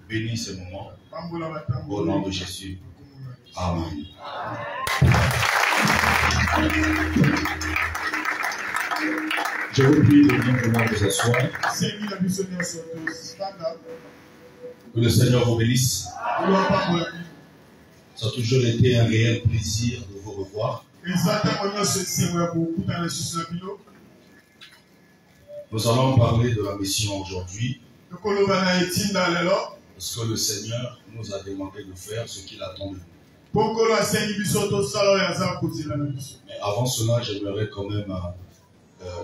Bénis ce moment. Au nom de Jésus. Amen. Je vous prie de bien vous asseoir. Que le Seigneur vous bénisse. Ça a toujours été un réel plaisir de vous revoir. Nous allons parler de la mission aujourd'hui. Parce que le Seigneur nous a demandé de faire ce qu'il attend de nous. Mais avant cela, j'aimerais quand même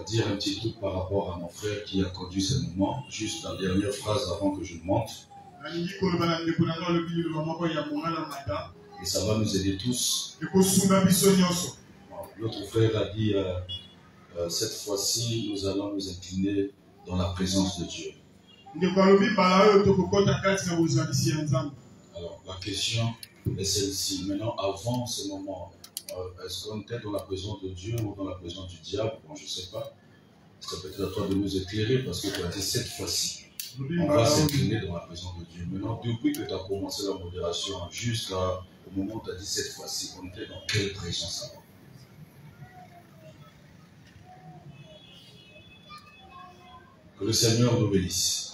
dire un petit truc par rapport à mon frère qui a conduit ce moment. Juste la dernière phrase avant que je monte. Et ça va nous aider tous. L'autre frère a dit, cette fois-ci, nous allons nous incliner dans la présence de Dieu. Alors, la question est celle-ci. Maintenant, avant ce moment, est-ce qu'on était dans la présence de Dieu ou dans la présence du diable? Bon, je ne sais pas. C'est peut-être à toi de nous éclairer parce que tu as dit cette fois-ci. On va s'incliner dans la présence de Dieu. Maintenant, depuis que tu as commencé la modération, jusqu'au moment où tu as dit cette fois-ci, on était dans quelle présence avant? Que le Seigneur nous bénisse.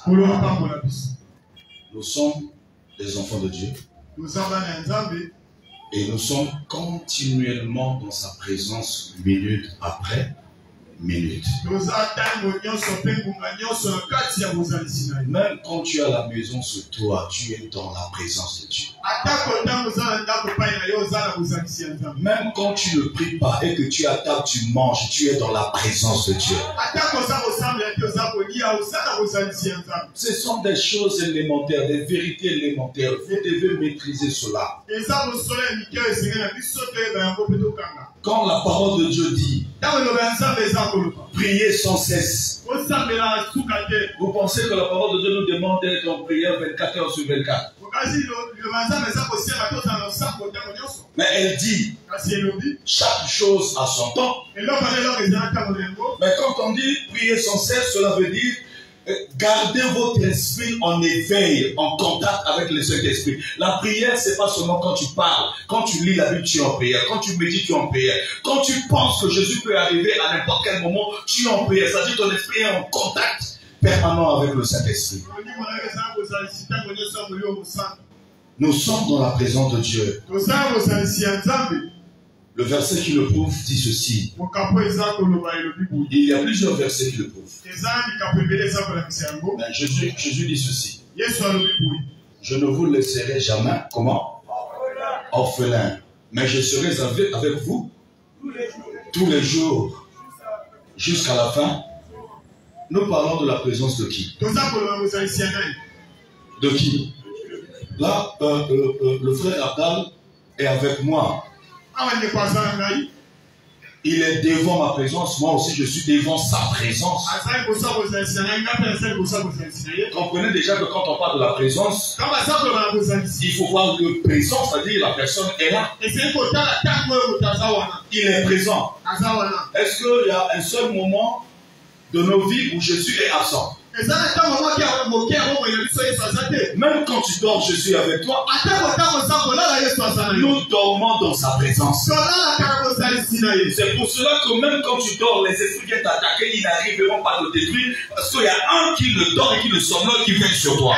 Nous sommes des enfants de Dieu. Et nous sommes continuellement dans sa présence minute après minute. Même quand tu as la maison sur toi, tu es dans la présence de Dieu. Même quand tu ne pries pas et que tu es à table, tu manges, tu es dans la présence de Dieu. Ce sont des choses élémentaires, des vérités élémentaires. Vous devez maîtriser cela. Quand la parole de Dieu dit priez sans cesse, vous pensez que la parole de Dieu nous demande d'être en prière 24 heures sur 24? Mais elle dit chaque chose a son temps. Mais quand on dit prier sans cesse, cela veut dire gardez votre esprit en éveil, en contact avec le Saint-Esprit. La prière, c'est pas seulement quand tu parles. Quand tu lis la Bible, tu es en prière. Quand tu médites, tu es en prière. Quand tu penses que Jésus peut arriver à n'importe quel moment, tu es en prière. C'est-à-dire que ton esprit est en contact permanent avec le Saint-Esprit. Nous sommes dans la présence de Dieu. Le verset qui le prouve dit ceci. Il y a plusieurs versets qui le prouvent. Mais Jésus dit ceci. Je ne vous laisserai jamais, comment? Orphelin. Mais je serai avec vous tous les jours jusqu'à la fin. Nous parlons de la présence de qui? De qui? Là, le frère Abdal est avec moi. Il est devant ma présence, moi aussi je suis devant sa présence. Comprenez déjà que quand on parle de la présence, il faut voir le présent, c'est-à-dire la personne est là. Il est présent. Est-ce qu'il y a un seul moment de nos vies où Jésus est absent? Même quand tu dors, je suis avec toi. Nous dormons dans sa présence. C'est pour cela que même quand tu dors, les esprits viennent t'attaquer, ils n'arriveront pas à te détruire. Parce qu'il y a un qui le dort et qui le somnole qui vient sur toi.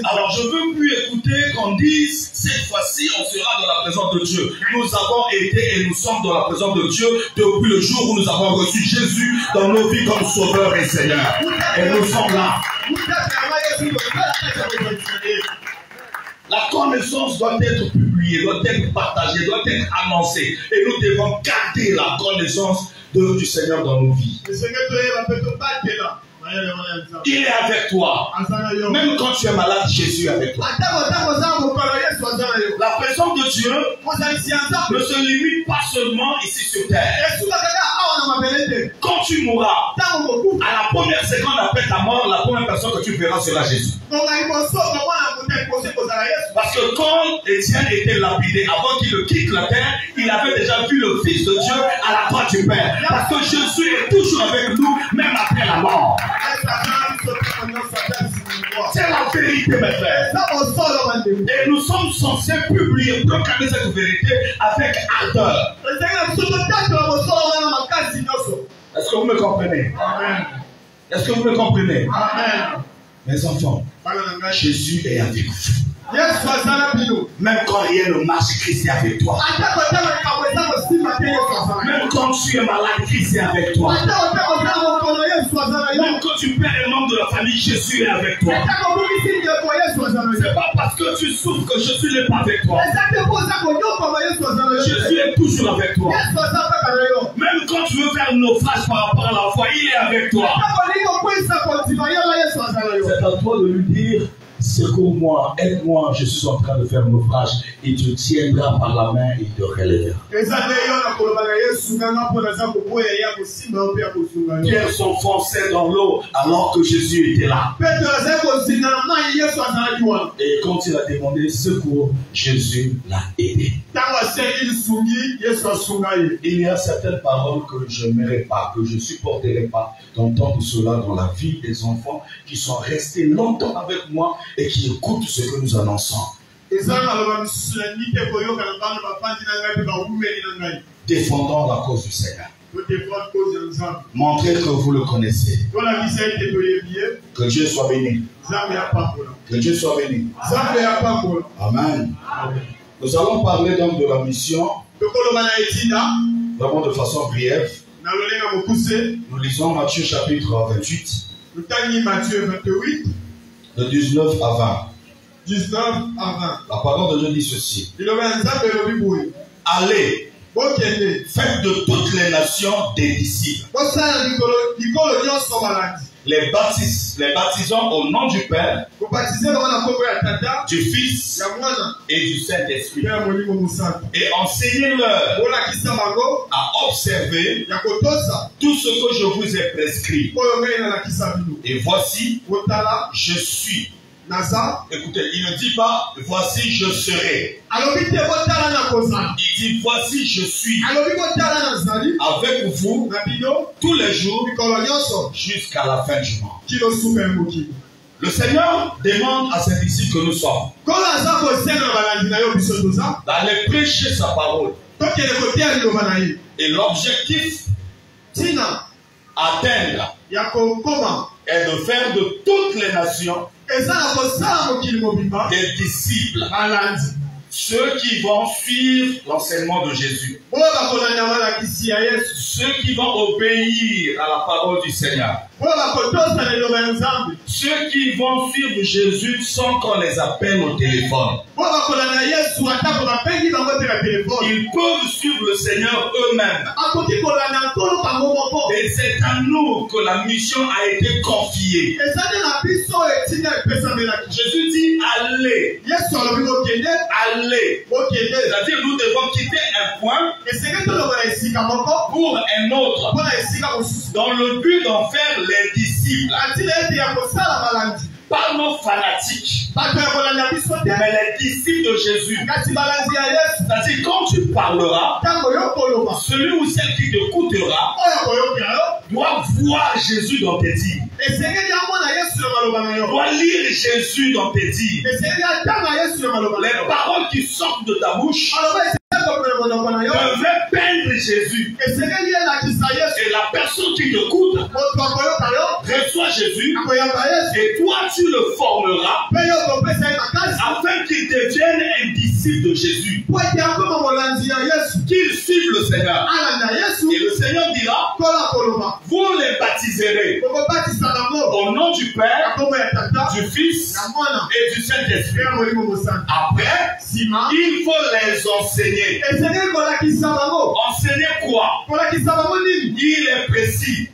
Alors je ne veux plus écouter qu'on dise cette fois-ci on sera dans la présence de Dieu. Nous avons été et nous sommes dans la présence de Dieu depuis le jour où nous avons reçu Jésus dans nos vies comme Sauveur et Seigneur. Et nous sommes là. La connaissance doit être publiée, doit être partagée, doit être annoncée. Et nous devons garder la connaissance du Seigneur dans nos vies. Il est avec toi. Même quand tu es malade, Jésus est avec toi. La présence de Dieu ne se limite pas seulement ici sur terre. Quand tu mourras, à la première seconde après ta mort, la première personne que tu verras sera Jésus. Parce que quand Étienne était lapidé, avant qu'il ne quitte la terre, il avait déjà vu le Fils de Dieu à la droite du Père. Parce que Jésus est toujours avec nous, même après la mort. C'est la vérité, mes frères. Et nous sommes censés publier, proclamer cette vérité avec ardeur. Est-ce que vous me comprenez? Amen. Est-ce que vous me comprenez? Amen. Mes enfants, Jésus est avec vous. Même quand rien ne marche, Christ est avec toi. Même quand tu es malade, Christ est avec toi. Même quand tu perds les membres de la famille, Jésus est avec toi. C'est pas parce que tu souffres que Jésus n'est pas avec toi. Jésus est toujours avec toi. Même quand tu veux faire un naufrage par rapport à la foi, il est avec toi. C'est à toi de lui dire: secours-moi, aide-moi, je suis en train de faire un naufrage. Il te tiendra par la main et il te relèvera. Pierre s'enfonçait dans l'eau alors que Jésus était là. Et quand il a demandé secours, Jésus l'a aidé. Il y a certaines paroles que je n'aimerais pas, que je ne supporterai pas d'entendre cela dans la vie des enfants qui sont restés longtemps avec moi et qui écoutent ce que nous annonçons. Défendons la cause du Seigneur. Montrez que vous le connaissez. Que Dieu soit béni. Que Dieu soit béni. Amen. Nous allons parler donc de la mission. D'abord de façon brève. Nous lisons Matthieu chapitre 28. De 19 à 20. 19 à 20. La parole de Dieu dit ceci. Allez, faites de toutes les nations des disciples. Les baptisons au nom du Père, du Fils et du Saint-Esprit. Et enseignez-leur à observer tout ce que je vous ai prescrit. Et voici, je suis. Écoutez, il ne dit pas voici je serai. Il dit voici je suis avec vous tous les jours jusqu'à la fin du monde. Le Seigneur demande à ses disciples que nous sommes d'aller prêcher sa parole. Et l'objectif atteindre est de faire de toutes les nations des disciples, ceux qui vont suivre l'enseignement de Jésus, ceux qui vont obéir à la parole du Seigneur, ceux qui vont suivre Jésus sans qu'on les appelle au téléphone. Ils peuvent suivre le Seigneur eux-mêmes. Et c'est à nous que la mission a été confiée. Jésus dit allez. Allez. C'est-à-dire nous devons quitter un point pour un autre dans le but d'en faire les disciples. Pas nos fanatiques, mais les disciples de Jésus. C'est-à-dire quand tu parleras, celui ou celle qui t'écoutera doit voir Jésus dans tes dires. Doit lire Jésus dans tes dires. Les paroles qui sortent de ta bouche devraient peindre Jésus. Et la personne qui t'écoute reçoit Jésus. Et toi tu le formeras afin qu'il devienne un disciple de Jésus. Qu'il suive le Seigneur. Et le Seigneur dira, vous les baptiserez au nom du Père, du Fils et du Saint-Esprit. Après, il faut les enseigner. Enseigner quoi? Il est précis.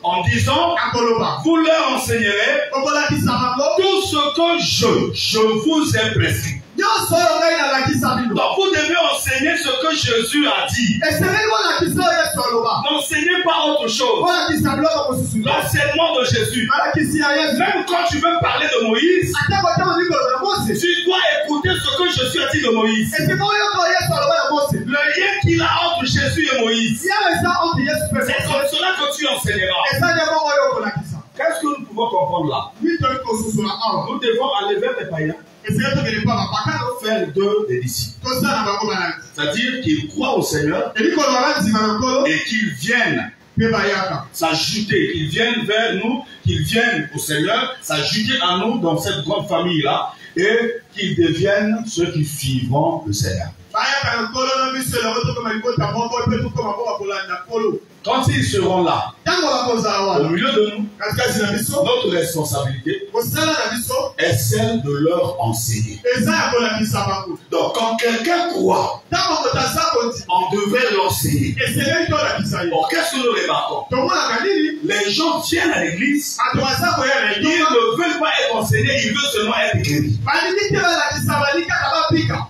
En disant, vous leur enseignerez tout ce que je vous ai prescrit. Donc vous devez enseigner ce que Jésus a dit. N'enseignez pas autre chose. L'enseignement de Jésus. Même quand tu veux parler de Moïse, tu dois écouter ce que Jésus a dit de Moïse. Le lien qu'il a entre Jésus et Moïse. C'est comme cela que tu enseigneras. Qu'est-ce que nous pouvons comprendre là? Nous devons aller vers les païens. Faire d'eux des disciples. C'est-à-dire qu'ils croient au Seigneur et qu'ils viennent s'ajouter, qu'ils viennent vers nous, qu'ils viennent au Seigneur, s'ajouter à nous dans cette grande famille-là et qu'ils deviennent ceux qui suivront le Seigneur. Quand ils seront là, au milieu de nous, notre responsabilité est celle de leur enseigner. Donc, quand quelqu'un croit, on devrait l'enseigner. Bon, qu'est-ce que nous remarquons? Les gens viennent à l'église, ils ne veulent pas être enseignés, ils veulent seulement être guéris.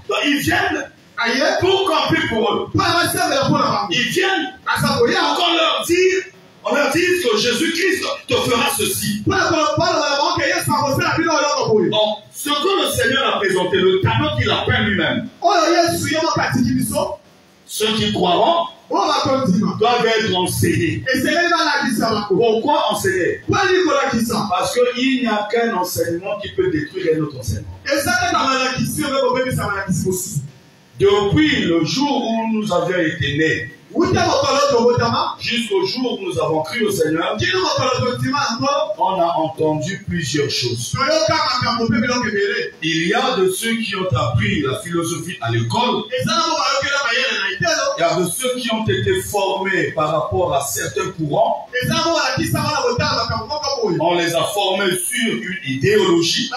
Donc, ils viennent pour qu'on prie pour eux. Ils viennent pour qu'on leur dise, on leur dise que Jésus-Christ te fera ceci. Donc, ce que le Seigneur a présenté, le tableau qu'il a peint lui-même, ceux qui croiront doivent être enseignés. Pourquoi enseigner? Parce qu'il n'y a qu'un enseignement qui peut détruire un autre enseignement. Depuis le jour où nous avions été nés, jusqu'au jour où nous avons cru au Seigneur, on a entendu plusieurs choses. Il y a de ceux qui ont appris la philosophie à l'école. Il y a de ceux qui ont été formés par rapport à certains courants. On les a formés sur une idéologie.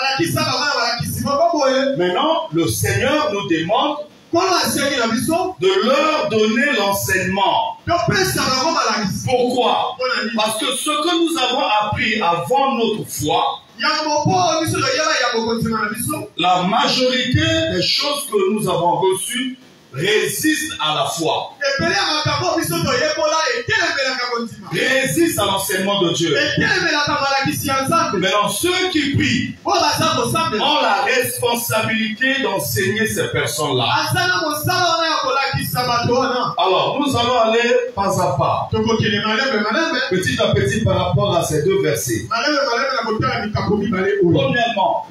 Maintenant, le Seigneur nous demande de leur donner l'enseignement. Pourquoi? Parce que ce que nous avons appris avant notre foi, la majorité des choses que nous avons reçues résistent à la foi, résistent à l'enseignement de Dieu. Maintenant, ceux qui prient ont la responsabilité d'enseigner ces personnes-là. Alors, nous allons aller pas à pas, petit à petit par rapport à ces deux versets. Premièrement,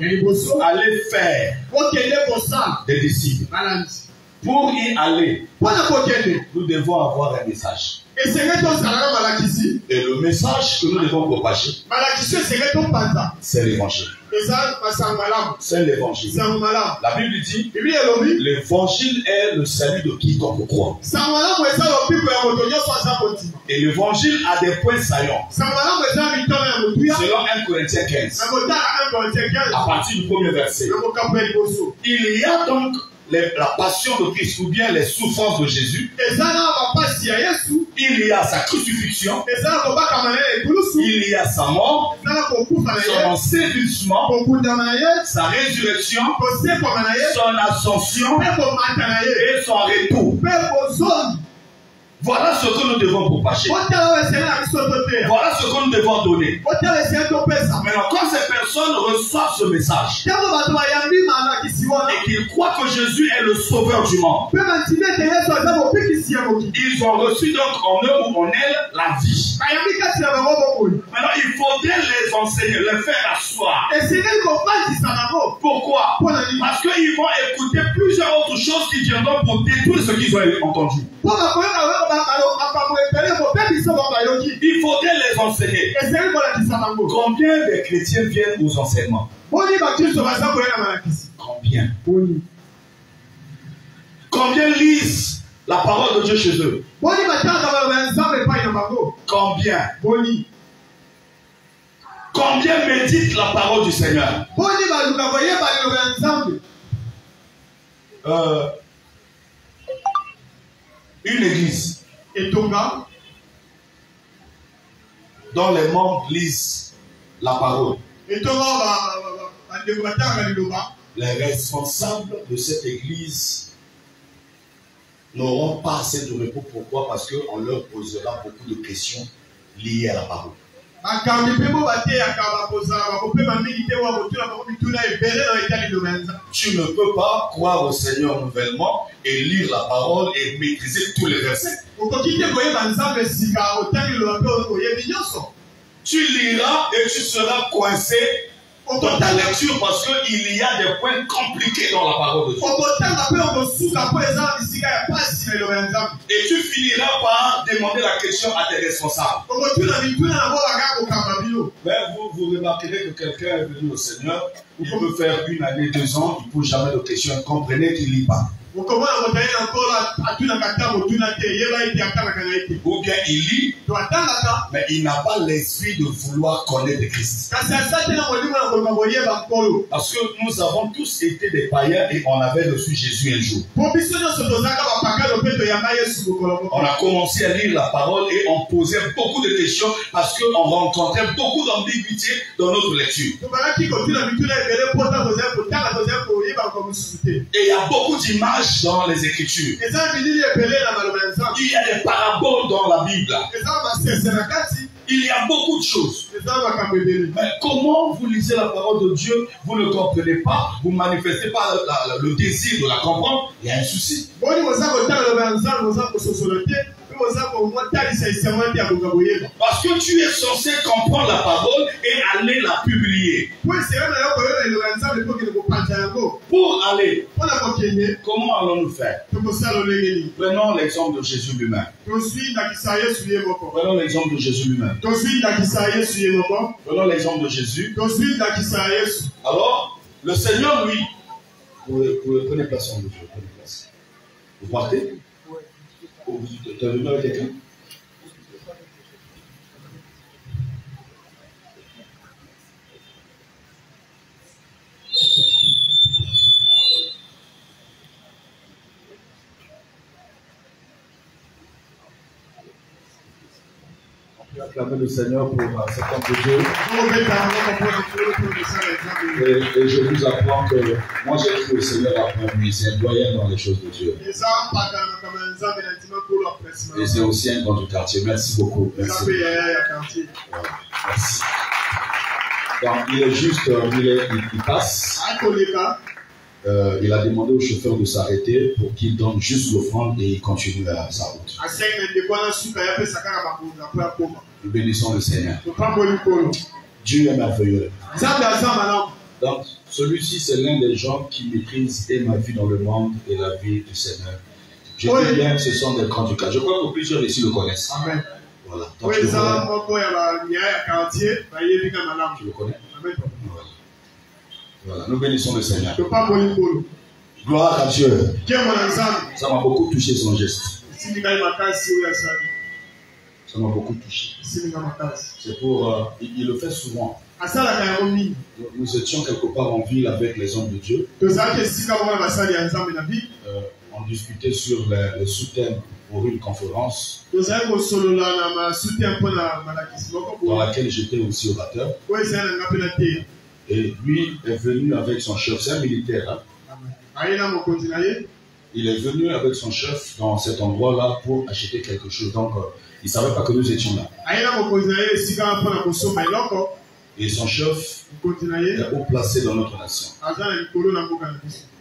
aller faire des disciples. Pour y aller, nous devons avoir un message. Et le message que nous devons propager, c'est l'évangile. C'est l'évangile. La Bible dit, l'évangile est le salut de quiconque croit. Et l'évangile a des points saillants. Selon 1 Corinthiens 15, à partir du premier verset, il y a donc la passion de Christ ou bien les souffrances de Jésus. Il y a sa crucifixion. Il y a sa mort, son ensevelissement, sa résurrection, son ascension et son retour. Voilà ce que nous devons propager. Voilà ce que nous devons donner. Maintenant, quand ces personnes reçoivent ce message et qu'ils croient que Jésus est le sauveur du monde, ils ont reçu donc en eux ou en elles la vie. Maintenant, il faudrait les enseigner, les faire asseoir. Pourquoi? Parce qu'ils vont écouter plusieurs autres choses qui viendront pour détruire ce qu'ils ont entendu. Il faudrait les enseigner. Combien de chrétiens viennent aux enseignements? Combien? Combien lisent la parole de Dieu chez eux? Combien? Combien méditent la parole du Seigneur? Une église dont les membres lisent la parole les responsables de cette église n'auront pas assez de repos. Pourquoi? Parce qu'on leur posera beaucoup de questions liées à la parole. Tu ne peux pas croire au Seigneur nouvellement et lire la parole et maîtriser tous les versets. Tu liras et tu seras coincé dans ta lecture parce qu'il y a des points compliqués dans la parole de Dieu. Et tu finiras par demander la question à tes responsables. Mais vous remarquerez que quelqu'un est venu au Seigneur, il peut faire 1 année, 2 ans, il ne pose jamais de questions. Comprenez qu'il ne lit pas. Ou bien il lit, mais il n'a pas l'esprit de vouloir connaître Christ. Parce que nous avons tous été des païens et on avait reçu Jésus un jour. On a commencé à lire la parole et on posait beaucoup de questions parce qu'on rencontrait beaucoup d'ambiguïté dans notre lecture. Et il y a beaucoup d'images dans les Écritures. Il y a des paraboles dans la Bible. Il y a beaucoup de choses. Mais comment vous lisez la parole de Dieu, vous ne comprenez pas, vous ne manifestez pas le désir de la comprendre, il y a un souci. Parce que tu es censé comprendre la parole et aller la publier. Pour aller, comment allons-nous faire? Prenons l'exemple de Jésus lui-même. Prenons l'exemple de Jésus lui-même. Prenons l'exemple de Jésus. Alors, le Seigneur, lui, prenez place en Dieu. Vous partez? Tu as venu avec quelqu'un? On peut acclamer le Seigneur pour cet homme de Dieu. Et je vous apprends que moi j'ai cru au Seigneur après lui, c'est un doyen dans les choses de Dieu. Et c'est aussi un grand du quartier. Merci beaucoup. Merci. Merci. Donc, il est juste, il passe. Il a demandé au chauffeur de s'arrêter pour qu'il donne juste l'offrande et il continue à sa route. Nous bénissons le Seigneur. Dieu est merveilleux. Donc, celui-ci, c'est l'un des gens qui maîtrise et ma vie dans le monde et la vie du Seigneur. Je dis bien que ce sont des grands du cas. Je crois que plusieurs ici le connaissent. Amen. Voilà. Donc, tu le connais? Voilà. Nous bénissons le Seigneur. Gloire à Dieu. Ça m'a beaucoup touché son geste. Ça m'a beaucoup touché. C'est pour... il le fait souvent. Nous étions quelque part en ville avec les hommes de Dieu. On discutait sur les sous-thèmes pour une conférence dans laquelle j'étais aussi orateur. Et lui est venu avec son chef, c'est un militaire. Hein? Il est venu avec son chef dans cet endroit-là pour acheter quelque chose. Donc, il ne savait pas que nous étions là. Et son chef est haut placé dans notre nation.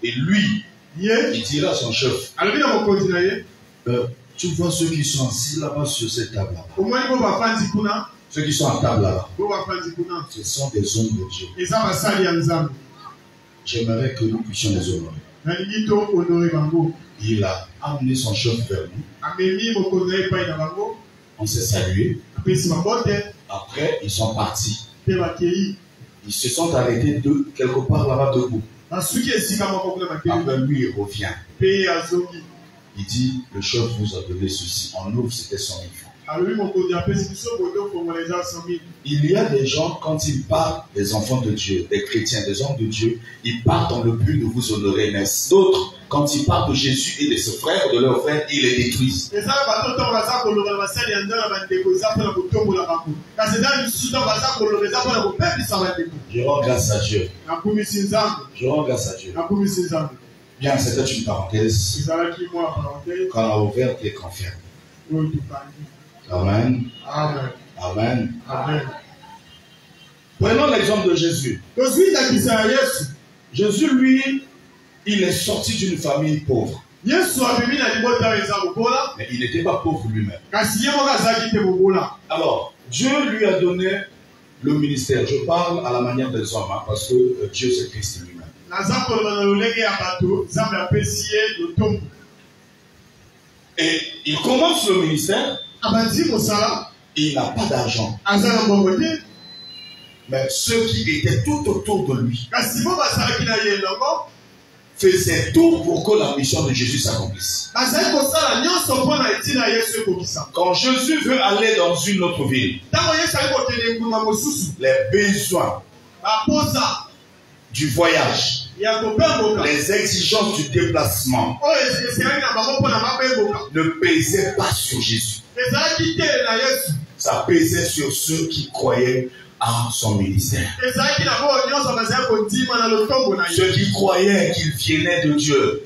Et lui, il dira à son chef, tu vois ceux qui sont assis là-bas sur cette table-là. Ceux qui sont à table là-bas, ce sont des hommes de Dieu. J'aimerais que nous puissions les honorer. Il a amené son chef vers nous. On s'est salué. Après, ils sont partis. Ils se sont arrêtés quelque part là-bas debout. Après, lui, il revient. Il dit, le chef vous a donné ceci. En ouvre, c'était 100 000 francs. Il y a des gens, quand ils parlent des enfants de Dieu, des chrétiens, des hommes de Dieu, ils parlent dans le but de vous honorer. Mais d'autres, quand ils parlent de Jésus et de ses frères, de leurs frères, ils les détruisent. Je rends grâce à Dieu. Je rends grâce à Dieu. Bien, c'était une parenthèse. Quand on a ouvert les conférences. Amen. Amen. Amen. Amen. Prenons l'exemple de Jésus. Jésus, lui, il est sorti d'une famille pauvre. Mais il n'était pas pauvre lui-même. Alors, Dieu lui a donné le ministère. Je parle à la manière des hommes, hein, parce que Dieu c'est Christ lui-même. Et il commence le ministère. Il n'a pas d'argent. Mais ceux qui étaient tout autour de lui faisaient tout pour que la mission de Jésus s'accomplisse. Quand Jésus veut aller dans une autre ville, les besoins du voyage, les exigences du déplacement ne pesaient pas sur Jésus. Ça pesait sur ceux qui croyaient à son ministère. Ceux qui croyaient qu'il venait de Dieu.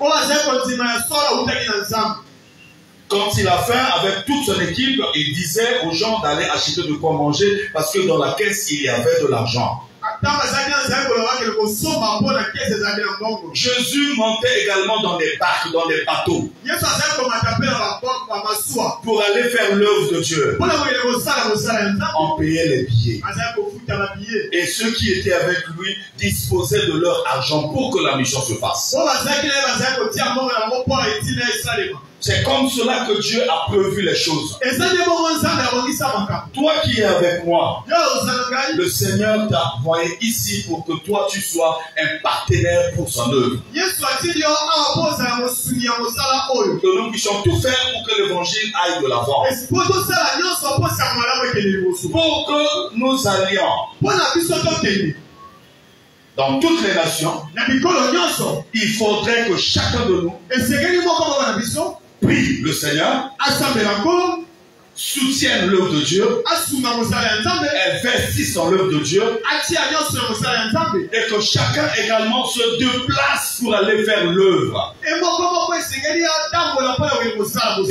Quand il a faim avec toute son équipe, il disait aux gens d'aller acheter de quoi manger parce que dans la caisse il y avait de l'argent. Jésus montait également dans des barques, dans des bateaux, pour aller faire l'œuvre de Dieu. On payait les billets. Et ceux qui étaient avec lui disposaient de leur argent pour que la mission se fasse. C'est comme cela que Dieu a prévu les choses. Toi qui es avec moi, le Seigneur t'a envoyé ici pour que toi tu sois un partenaire pour son œuvre. Que nous puissions tout faire pour que l'évangile aille de l'avant. Pour que nous allions dans toutes les nations, il faudrait que chacun de nous prie le Seigneur, soutienne l'œuvre de Dieu, investisse dans l'œuvre de Dieu, et que chacun également se déplace pour aller faire l'œuvre. Et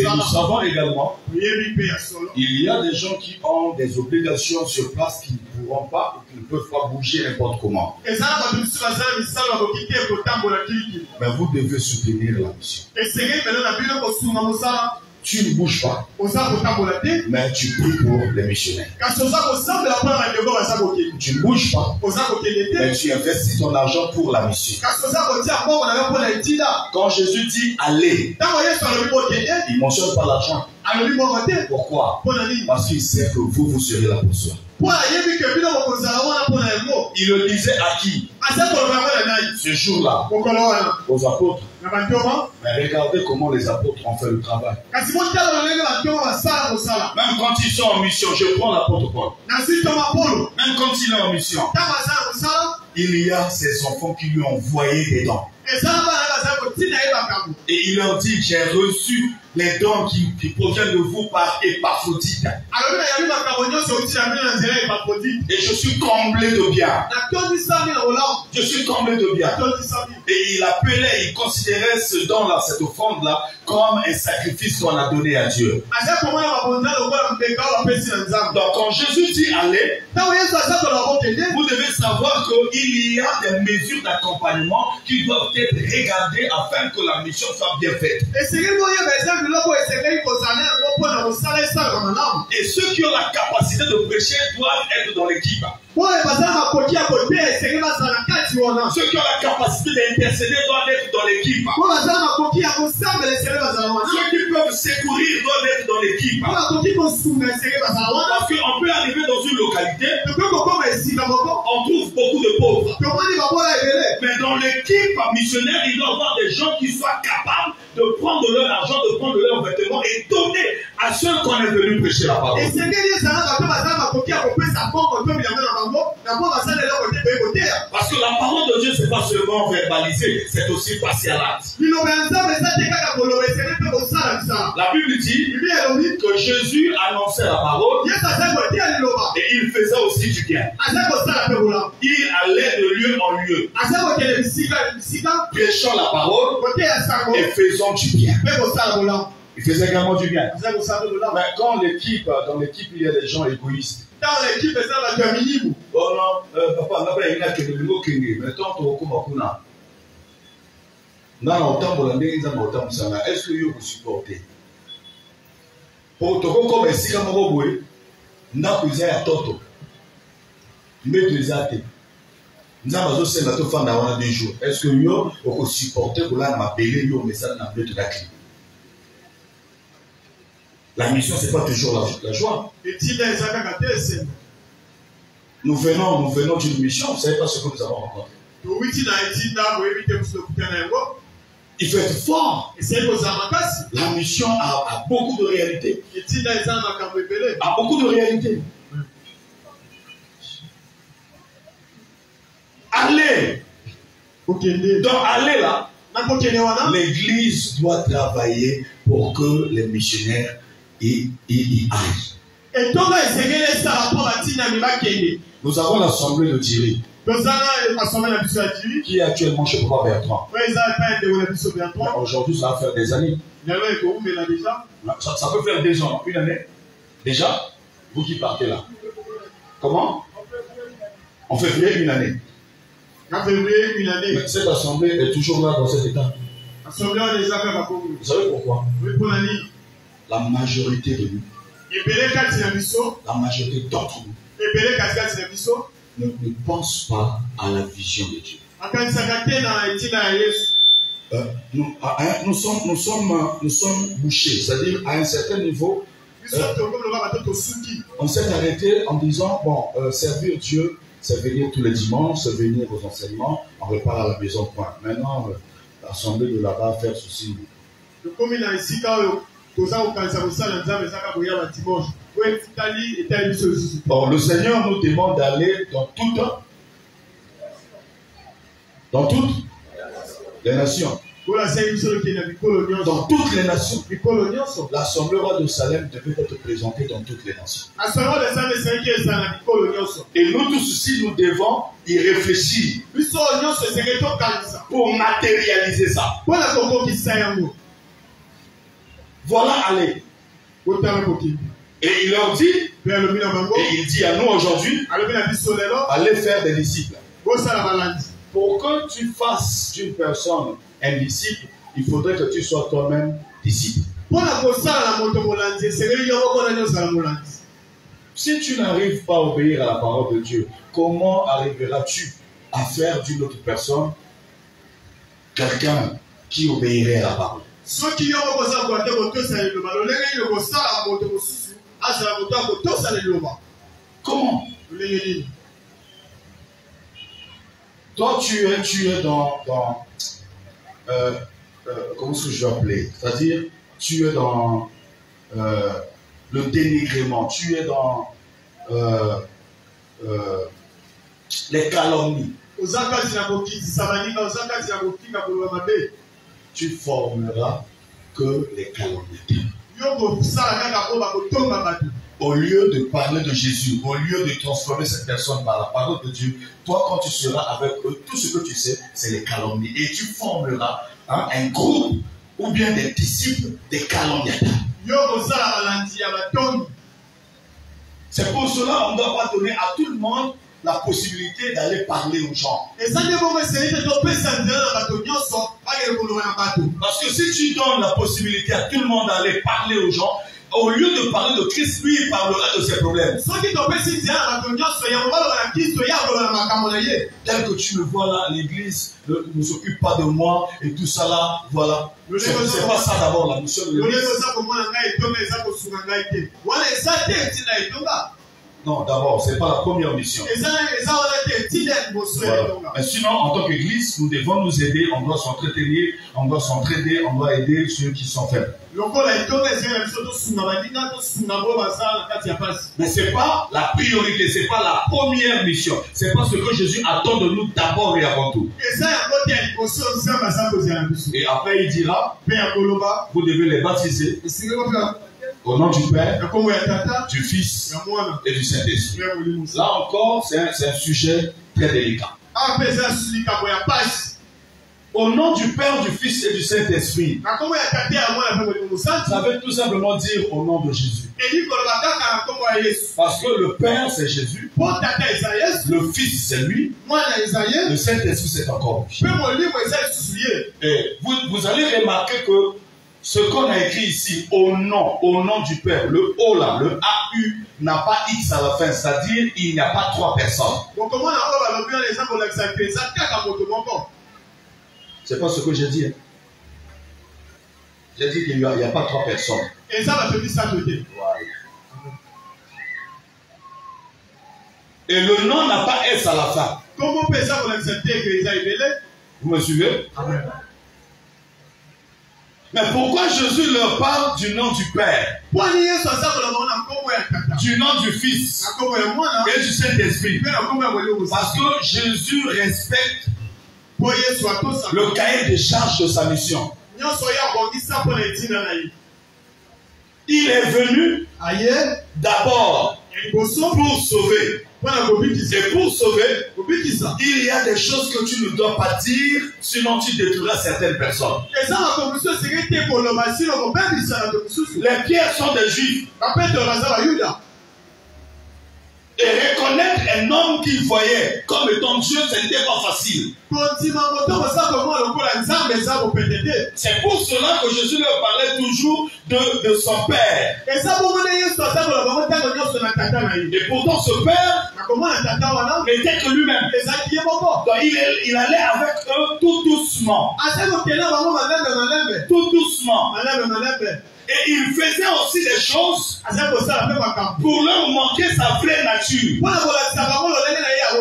nous savons également, il y a des gens qui ont des obligations sur place qui ne pourront pas ou qui ne peuvent pas bouger n'importe comment. Mais vous devez soutenir la mission. Tu ne bouges pas, mais tu pries pour les missionnaires. Tu ne bouges pas, mais tu investis ton argent pour la mission. Quand Jésus dit allez, il ne mentionne pas l'argent. Pourquoi? Parce qu'il sait que vous serez là pour soi. Il le disait à qui? Ce jour-là, aux apôtres. Mais regardez comment les apôtres ont fait le travail. Même quand ils sont en mission, je prends l'apôtre Paul. Même quand il est en mission, il y a ses enfants qui lui ont envoyé des dons. Et il leur dit, j'ai reçu les dons qui proviennent de vous par Épaphrodite. Et je suis comblé de bien. Je suis comblé de bien. Et il appelait, il considérait ce don-là, cette offrande-là, comme un sacrifice qu'on a donné à Dieu. Donc quand Jésus dit allez, vous devez savoir qu'il y a des mesures d'accompagnement qui doivent être regardées afin que la mission soit bien faite. Et ceux qui ont la capacité de prêcher doivent être dans l'équipe. Ceux qui ont la capacité d'intercéder doivent être dans l'équipe. Ceux qui peuvent secourir doivent être dans l'équipe. Parce qu'on peut arriver dans une localité, on trouve beaucoup de pauvres. Mais dans l'équipe missionnaire, il doit y avoir des gens qui soient capables de prendre leur argent, de prendre leurs vêtements et donner à ceux qu'on est venu prêcher la parole. Parce que la parole de Dieu, c'est pas seulement verbalisé, c'est aussi passé à l'acte. La Bible dit que Jésus annonçait la parole et il faisait aussi du bien. Il allait de lieu en lieu, prêchant la parole et faisant du bien. Il faisait également du bien. Mais quand dans l'équipe, il y a des gens égoïstes. Dans l'équipe, c'est la famille. Oh non, papa, il y a que le niveau qui est. Mais tant que vous est-ce que vous supportez? Pour te comme ici, comme vous voyez, n'a pas à toto. Mais les athées. Nous avons aussi la fin d'avoir 2 jours. Est-ce que vous supportez pour la m'appeler au message dans le de la clé? La mission, ce n'est pas toujours la joie. Nous venons d'une mission, vous ne savez pas ce que nous avons rencontré. Il faut être fort. La mission a beaucoup de réalité. A beaucoup de réalité. Allez. Donc, allez là. L'église doit travailler pour que les missionnaires y aillent. Nous avons l'assemblée de Thierry qui est actuellement chez Papa Bertrand. Aujourd'hui, ça va faire des années. Ça peut faire 2 ans, 1 année. Déjà, vous qui partez là. Comment? En février, 1 année. Mais cette assemblée est toujours là dans cet état. Vous savez pourquoi? La majorité de nous, la majorité d'entre nous, ne pense pas à la vision de Dieu. Nous sommes bouchés, c'est-à-dire à un certain niveau, on s'est arrêté en disant, bon, servir Dieu, c'est venir tous les dimanches, c'est venir aux enseignements, on repart à la maison, point. Maintenant, l'assemblée de là-bas faire ceci. Bon, le Seigneur nous demande d'aller dans toutes les nations. Dans toutes les nations. L'assemblée de Salem devait être présentée dans toutes les nations. Et nous tous ici, nous devons y réfléchir pour matérialiser ça. Voilà, allez. Et il leur dit, et il dit à nous aujourd'hui, allez faire des disciples. Pour que tu fasses d'une personne un disciple, il faudrait que tu sois toi-même disciple. Si tu n'arrives pas à obéir à la parole de Dieu, comment arriveras-tu à faire d'une autre personne quelqu'un qui obéirait à la parole? Comment? Toi, tu es dans comment est-ce que je vais appeler? C'est-à-dire, tu es dans le dénigrement, tu es dans les calomnies. Tu formeras que les calomnies. Au lieu de parler de Jésus, au lieu de transformer cette personne par la parole de Dieu, toi, quand tu seras avec eux, tout ce que tu sais, c'est les calomnies. Et tu formeras un groupe ou bien des disciples des calomniateurs. C'est pour cela qu'on ne doit pas donner à tout le monde la possibilité d'aller parler aux gens. Parce que si tu donnes la possibilité à tout le monde d'aller parler aux gens, au lieu de parler de Christ, lui, il parlera de ses problèmes. Tel que tu le vois là, l'église ne s'occupe pas de moi et tout ça là, voilà. C'est pas ça d'abord la mission de l'église. Non, d'abord, ce n'est pas la première mission. Voilà. Mais sinon, en tant qu'Église, nous devons nous aider, on doit s'entretenir, on doit s'entraider, on doit aider ceux qui sont faibles. Mais ce n'est pas la priorité, ce n'est pas la première mission. Ce n'est pas ce que Jésus attend de nous d'abord et avant tout. Et après, il dira, vous devez les baptiser au nom du Père, du Fils et du Saint-Esprit. Là encore, c'est un sujet très délicat. Au nom du Père, du Fils et du Saint-Esprit, ça veut tout simplement dire au nom de Jésus. Parce que le Père, c'est Jésus. Le Fils, c'est lui. Le Saint-Esprit, c'est encore lui. Et vous allez remarquer que ce qu'on a écrit ici, au nom du Père, le O là, le AU, n'a pas X à la fin, c'est-à-dire il n'y a pas 3 personnes. C'est pas ce que j'ai dit. Hein. J'ai dit qu'il n'y a pas 3 personnes. Et ça va te dire ça côté. Voilà. Et le nom n'a pas S à la fin. Comment peut ça vous accepter que les a évelés? Vous me suivez? Amen. Mais pourquoi Jésus leur parle du nom du Père, du nom du Fils et du Saint-Esprit? Parce que Jésus respecte le cahier de charge de sa mission. Il est venu d'abord pour sauver. Et pour sauver, il y a des choses que tu ne dois pas dire, sinon tu détruiras certaines personnes. Les pierres sont des Juifs. Et reconnaître un homme qu'il voyait comme étant Dieu, ce n'était pas facile. C'est pour cela que Jésus leur parlait toujours de son Père. Et pourtant ce Père n'était que lui-même. Donc il allait avec eux tout doucement. Tout doucement. Et il faisait aussi des choses pour leur montrer sa vraie nature.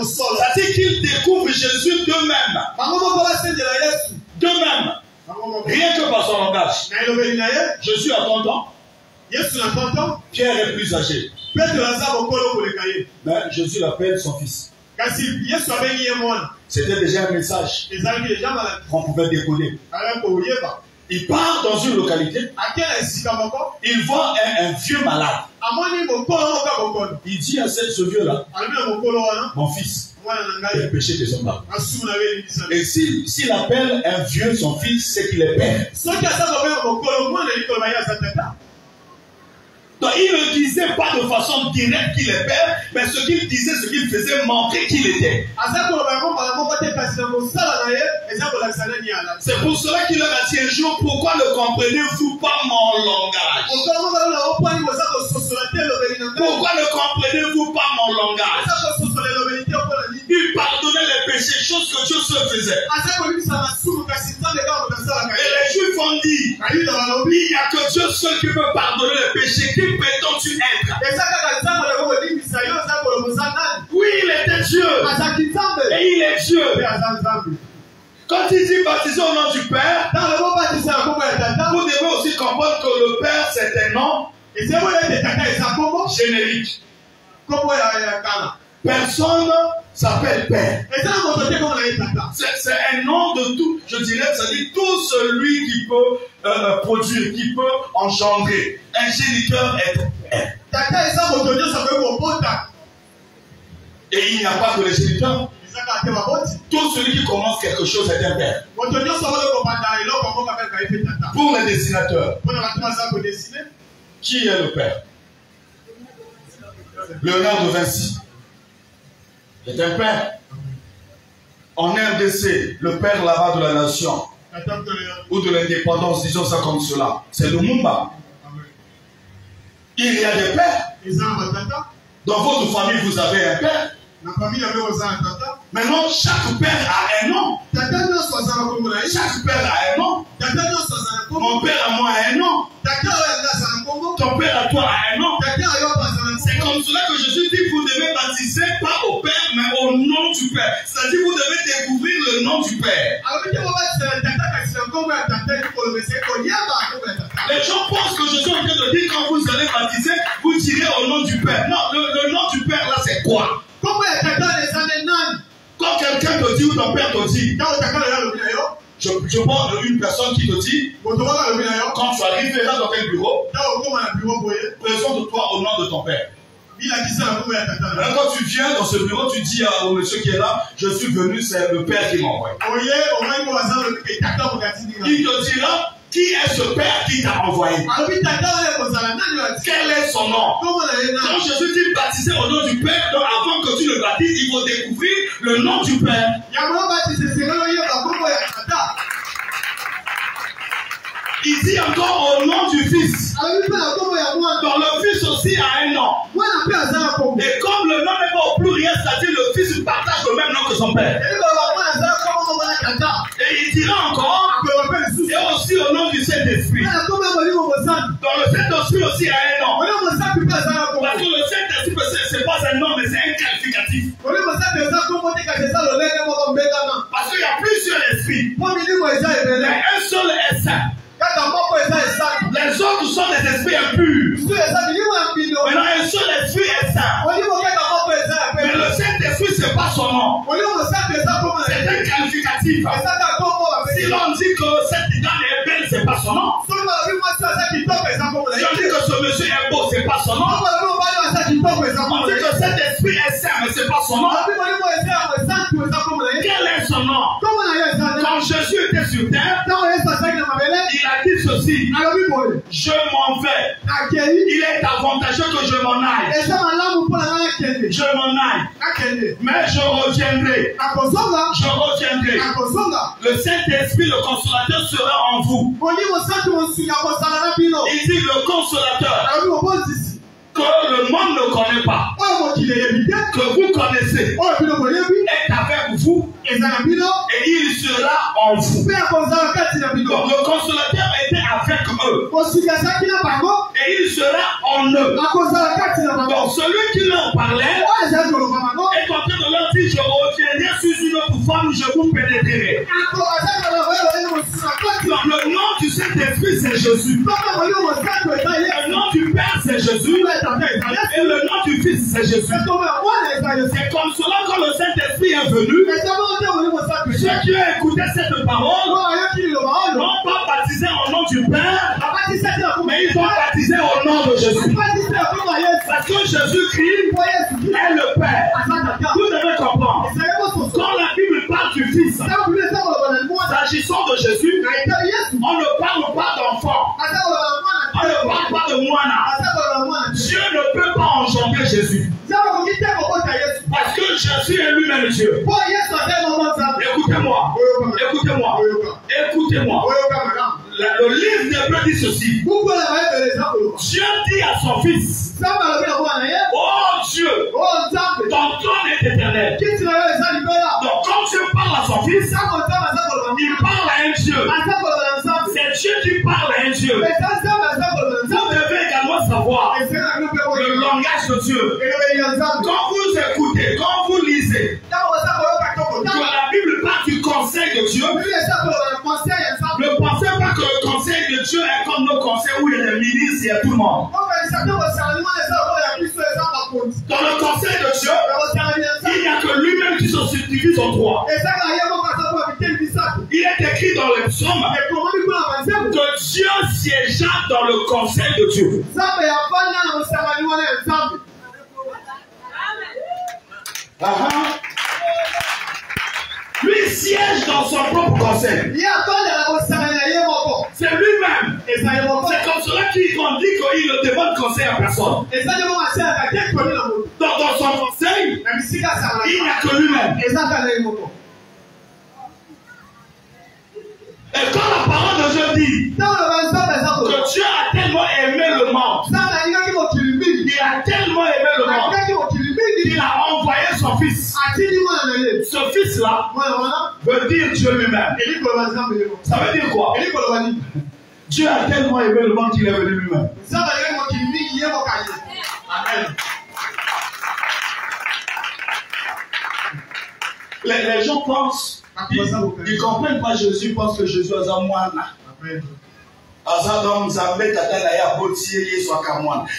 C'est-à-dire qu'ils découvrent Jésus d'eux-mêmes. D'eux-mêmes. Rien que par son langage. Jésus a 30 ans. Pierre est plus âgé. Mais Jésus l'appelle son fils. C'était déjà un message qu'on pouvait décoder. Il part dans une localité. Il voit un vieux malade. Il dit à ce vieux-là, mon fils, il a péché de son âme. Et s'il appelle un vieux son fils, c'est qu'il est père. Donc il ne disait pas de façon directe qu'il est père, mais ce qu'il disait, ce qu'il faisait montrer qu'il était. C'est pour cela qu'il leur a dit un jour, pourquoi ne comprenez-vous pas mon langage? Pourquoi ne comprenez-vous pas mon langage? Il pardonnait les péchés, chose que Dieu seul faisait. Et les Juifs ont dit, il n'y a que Dieu seul qui peut pardonner les péchés. Qui peut-on-tu être? Oui, il était Dieu. Et il est Dieu. Quand il dit baptiser au nom du Père, vous devez aussi comprendre que le Père, c'est un nom générique. Personne s'appelle Père. C'est un nom de tout, je dirais, c'est-à-dire tout celui qui peut produire, qui peut engendrer. Un géniteur est Père. Et il n'y a pas que les géniteurs. Tout celui qui commence quelque chose est un père. Pour les dessinateurs, qui est le père? Léonard de Vinci est un père. En RDC, le père là-bas de la nation, ou de l'indépendance, disons ça comme cela, c'est Lumumba. Il y a des pères. Dans votre famille, vous avez un père. Maintenant, chaque père a un nom. Chaque père a un nom. Mon père à moi a un nom. Ton père à toi a un nom. C'est comme cela que Jésus dit, vous devez baptiser pas au Père, mais au nom du Père. C'est-à-dire vous devez découvrir le nom du Père. Les gens pensent que Jésus est en train de dire quand vous allez baptiser, vous tirez au nom du Père. Non, le nom du Père là c'est quoi? Quand quelqu'un te dit ou ton père te dit, je vois une personne qui te dit, quand tu arriveras dans quel bureau, présente-toi au nom de ton père. Alors quand tu viens dans ce bureau, tu dis au monsieur qui est là, je suis venu, c'est le père qui m'a envoyé. Il te dira, qui est ce père qui t'a envoyé? Quel est son nom? Quand Jésus dit baptiser au nom du Père, donc avant que tu le baptises, il faut découvrir le nom du Père. Il dit encore au nom du Fils. Donc le Fils aussi a un nom. Et comme le nom n'est pas au pluriel, c'est-à-dire le Fils partage le même nom que son Père. Et il dira encore, et aussi au nom du Saint-Esprit. Donc le Saint-Esprit aussi a un nom. Parce que le Saint-Esprit, ce n'est pas un nom, mais c'est un qualificatif. Parce qu'il y a plusieurs esprits. Mais un seul est saint. Les autres sont des esprits impurs. Maintenant, un seul esprit est saint. Mais le Saint-Esprit, ce n'est pas son nom. C'est un qualificatif. Si l'on dit que cette dame est belle, ce n'est pas son nom. Si on dit que ce monsieur est beau, ce n'est pas son nom. On dit que cet esprit est saint, mais ce n'est pas son nom. Quel est son nom? Quand Jésus était sur terre, il a dit ceci: je m'en vais. Il est avantageux que je m'en aille. Je m'en aille. Mais je reviendrai. Je reviendrai. Le Saint-Esprit, le consolateur, sera en vous. Il dit le consolateur que le monde ne connaît pas, que vous connaissez, est avec vous et il sera en vous. Donc le consolateur était avec eux et il sera en eux. Donc celui qui leur parlait est en train de leur dire: je reviendrai sur une autre forme, je vous pénétrerai. Donc le nom du Saint-Esprit c'est Jésus. Le nom du Père c'est Jésus. Et le nom du Fils c'est Jésus. C'est comme cela que le Saint-Esprit est venu. Ceux qui ont écouté cette parole n'ont pas baptisé au nom du Père, mais ils ont baptisé au nom de Jésus. Parce que Jésus-Christ est le Père. Vous devez comprendre. Quand la Bible parle du Fils, s'agissant de Jésus, on ne parle pas d'enfant. On ne parle pas de moine. Dieu ne peut pas engendrer Jésus. Parce que Jésus est lui-même Dieu. Écoutez-moi. Écoutez-moi. Écoutez-moi. Le livre d'Hébreux dit ceci. Dieu dit à son Fils: oh Dieu, ton trône est éternel. Donc quand Dieu parle à son Fils, il parle à un Dieu. C'est Dieu qui parle à un Dieu. Vous devez également savoir le langage de Dieu. Quand vous écoutez, quand vous lisez, que la Bible parle du conseil de Dieu, ne pensez pas que le conseil de Dieu est comme nos conseils où il y a des ministres et tout le monde. Dans le conseil de Dieu, il n'y a que lui-même qui se subdivise en trois. Il est écrit dans les psaumes que Dieu siégea dans le conseil de Dieu. Lui siège dans son propre conseil. C'est lui-même. C'est comme cela qu'on dit qu'il ne demande conseil à personne. Donc dans son conseil, il n'y a que lui-même. Et quand la parole de Dieu dit que Dieu a tellement aimé le monde, il a tellement aimé le monde, il a envoyé son Fils. Ce Fils-là veut dire Dieu lui-même. Ça veut dire quoi? Dieu a tellement aimé le monde qu'il est venu lui-même. Amen. Les gens pensent, ils ne comprennent pas Jésus, ils pensent que Jésus est un moine. Amen.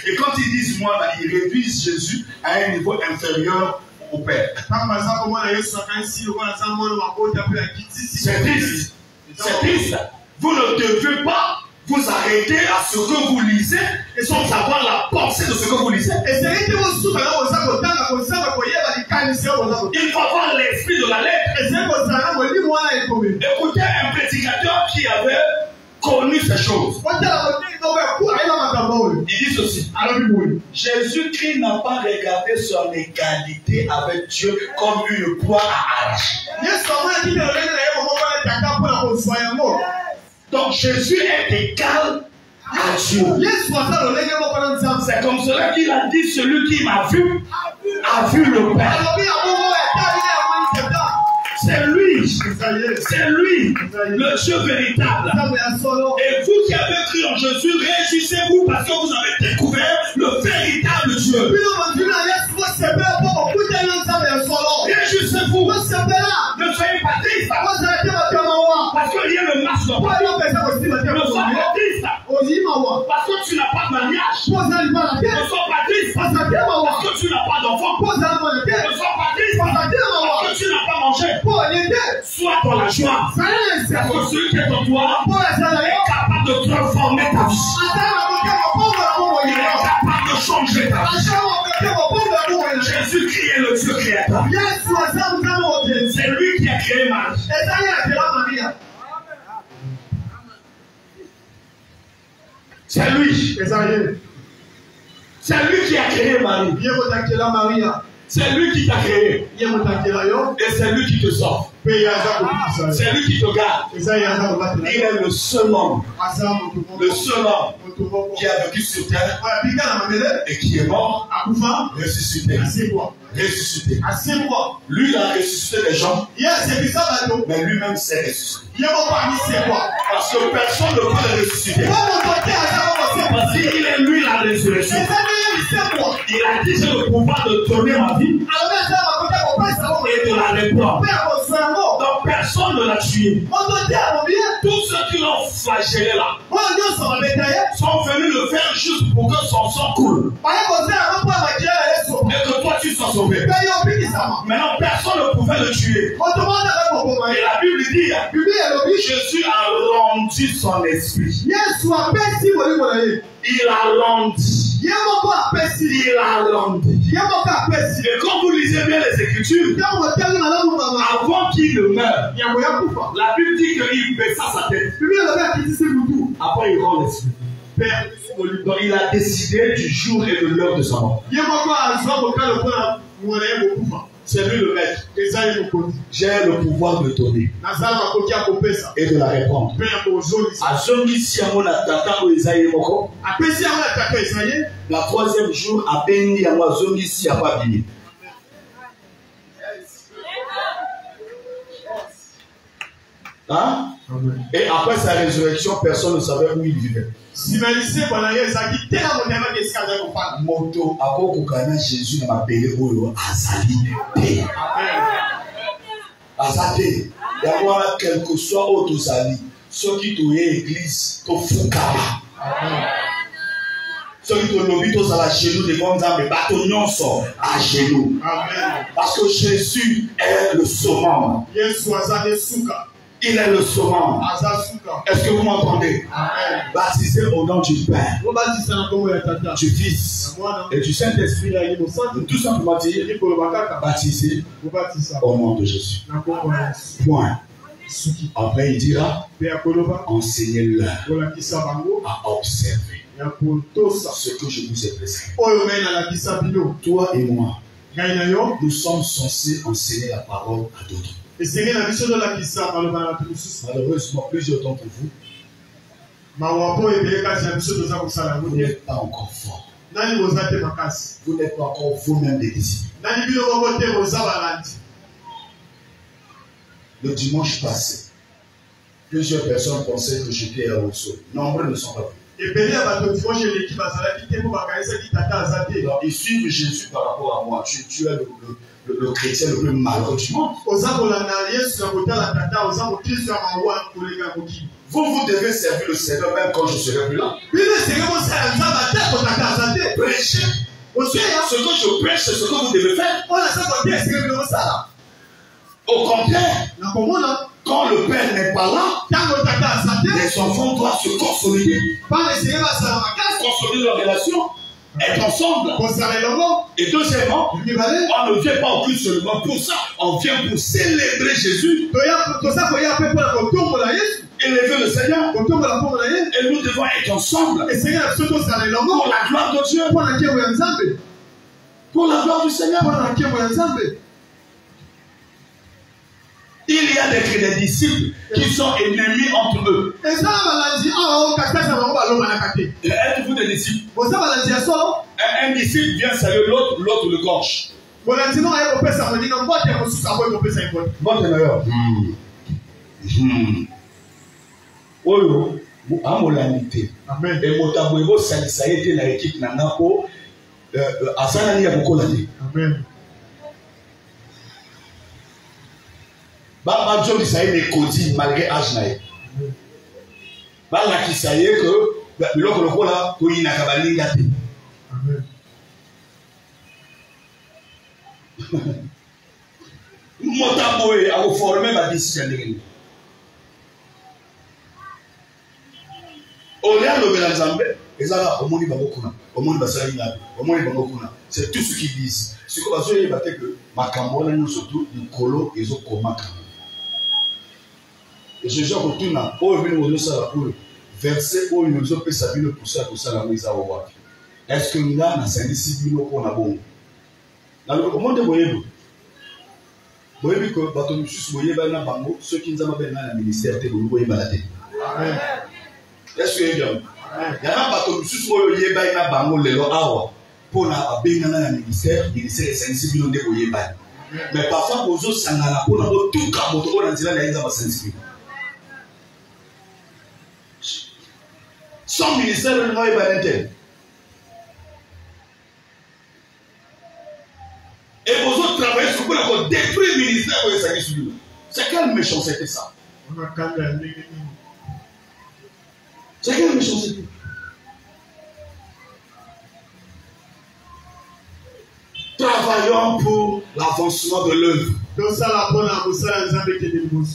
Et quand ils disent moine, ils réduisent Jésus à un niveau inférieur au Père. C'est triste. C'est triste. Vous ne devez pas vous arrêter à ce que vous lisez et sans avoir la pensée de ce que vous lisez. Il faut avoir l'esprit de la lettre. Écoutez un prédicateur qui avait connu ces choses. Il dit ceci. Jésus-Christ n'a pas regardé son égalité avec Dieu comme une proie à arracher. Donc Jésus est égal à Dieu. C'est comme cela qu'il a dit, celui qui m'a vu a vu le Père. C'est lui, le Dieu véritable. Et vous qui avez cru en Jésus, réjouissez-vous parce que vous avez découvert le véritable Dieu. Réjouissez-vous. Ne soyez pas triste. Parce qu'il y a le masque. Ne sois pas triste. Parce que tu n'as pas de mariage. Ne sois pas triste. Parce que tu n'as pas d'enfant. Ne sois pas triste. Parce que tu n'as pas mangé. Sois dans la joie. Parce que celui qui est en toi est capable de transformer ta vie. Il est capable de changer ta vie. Jésus-Christ est le Dieu créateur. C'est lui qui a créé Marie. C'est lui. C'est lui qui a créé Marie. C'est lui qui t'a créé. Et c'est lui qui te sauve. C'est lui qui te garde. Il est le seul homme. Le seul homme qui a vécu sur terre et qui est mort, ressuscité. Ressuscité. Lui, il a ressuscité les gens. Mais lui-même s'est ressuscité. Parce que personne ne peut le ressusciter. Parce qu'il est lui la résurrection. Il a dit j'ai le pouvoir de donner ma vie et de la reprendre. Donc personne ne l'a tué. Tous ceux qui l'ont flagellé là sont venus le faire juste pour que son sang coule. Et que toi tu sois sauvé. Maintenant personne ne pouvait le tuer. Et la Bible dit Jésus a rendu son esprit. Il a rendu. Il a rendu. Et quand vous lisez bien les Écritures, avant qu'il ne meure, la Bible dit qu'il baissa sa tête. Après, il rend l'esprit. Donc, il a décidé du jour et de l'heure de sa mort. C'est lui le maître. J'ai le pouvoir de donner et de la répondre. La troisième jour, à Bendi, à moi, Zongi, à Babini. Hein? Et après sa résurrection, personne ne savait où il vivait. Moto, avant que Jésus m'a appelé au Azali. Azali. Il y a quel que soit autre Azali. Ceux qui ont l'église, au Fukaba. Ceux qui ont l'objet aux à genoux des grandes âmes, bâtonnons sont à genoux. Parce que Jésus est le sauveur. Il est le sauveur. Est-ce que vous m'entendez? Baptisé au nom du Père, du Fils et du Saint-Esprit. Tout simplement dire, baptisé au nom de Jésus. Point. Après, il dira, enseignez-leur à observer ce que je vous ai prescrit. Toi et moi, nous sommes censés enseigner la parole à d'autres. Malheureusement, plusieurs d'entre vous, vous n'êtes pas encore fort. Vous n'êtes pas encore vous-même des disciples. Le dimanche passé, Plusieurs personnes pensaient que j'étais à Rousseau. Nombreux ne sont pas venus. Alors, ils suivent Jésus par rapport à moi. Tu es le chrétien le plus malheureux du monde. Vous devez servir le Seigneur même quand je serai plus là. Prêchez. Ce que je prêche, c'est ce que vous devez faire. Au contraire, quand le Père n'est pas là, les enfants doivent se consolider. Consolider leur relation, être ensemble. Et deuxièmement, on ne vient pas au culte seulement pour ça. On vient pour célébrer Jésus. Élever le Seigneur. Et nous devons être ensemble. Pour la gloire de Dieu. Pour la gloire du Seigneur. Il y a des disciples qui sont ennemis entre eux. Êtes-vous des disciples? Un disciple vient saluer l'autre, l'autre le gorge. Oyo, amolanité. Et motabwebo salisaïté na équipe na nako asana ni ya bukolani. Amen. Baba John Isaïe ne codie malgré âge naïe. Baba qui saye que le lokola ko ina kabalinga te. Amen. Motaboe a formé ma décision de c'est tout ce qu'ils disent. Ce que et ce genre de tout n'a pas vu verset où nous avons sa vie pour ça la mise à voir. Est-ce que nous avons 56 000 qu'on a bon? Dans le monde de Boyebo, Boyebo que bateau Boyeba na bango ceux qui nous avaient dans le ministère de Boyeba la tête. Amen. Est-ce que bien? Il y a un bateau Boyeba na bango le lo awa pour na benga na ministère de 56 000 de Boyeba. Mais parfois aux autres sangala pour na tout ka moto on ndila la inza ba 56 000. Son ministère ne va pas être. Et vos autres travailleurs sont pour détruire le ministère où ils sont. C'est quelle méchanceté ça? C'est quelle méchanceté? Travaillons pour l'avancement de l'œuvre.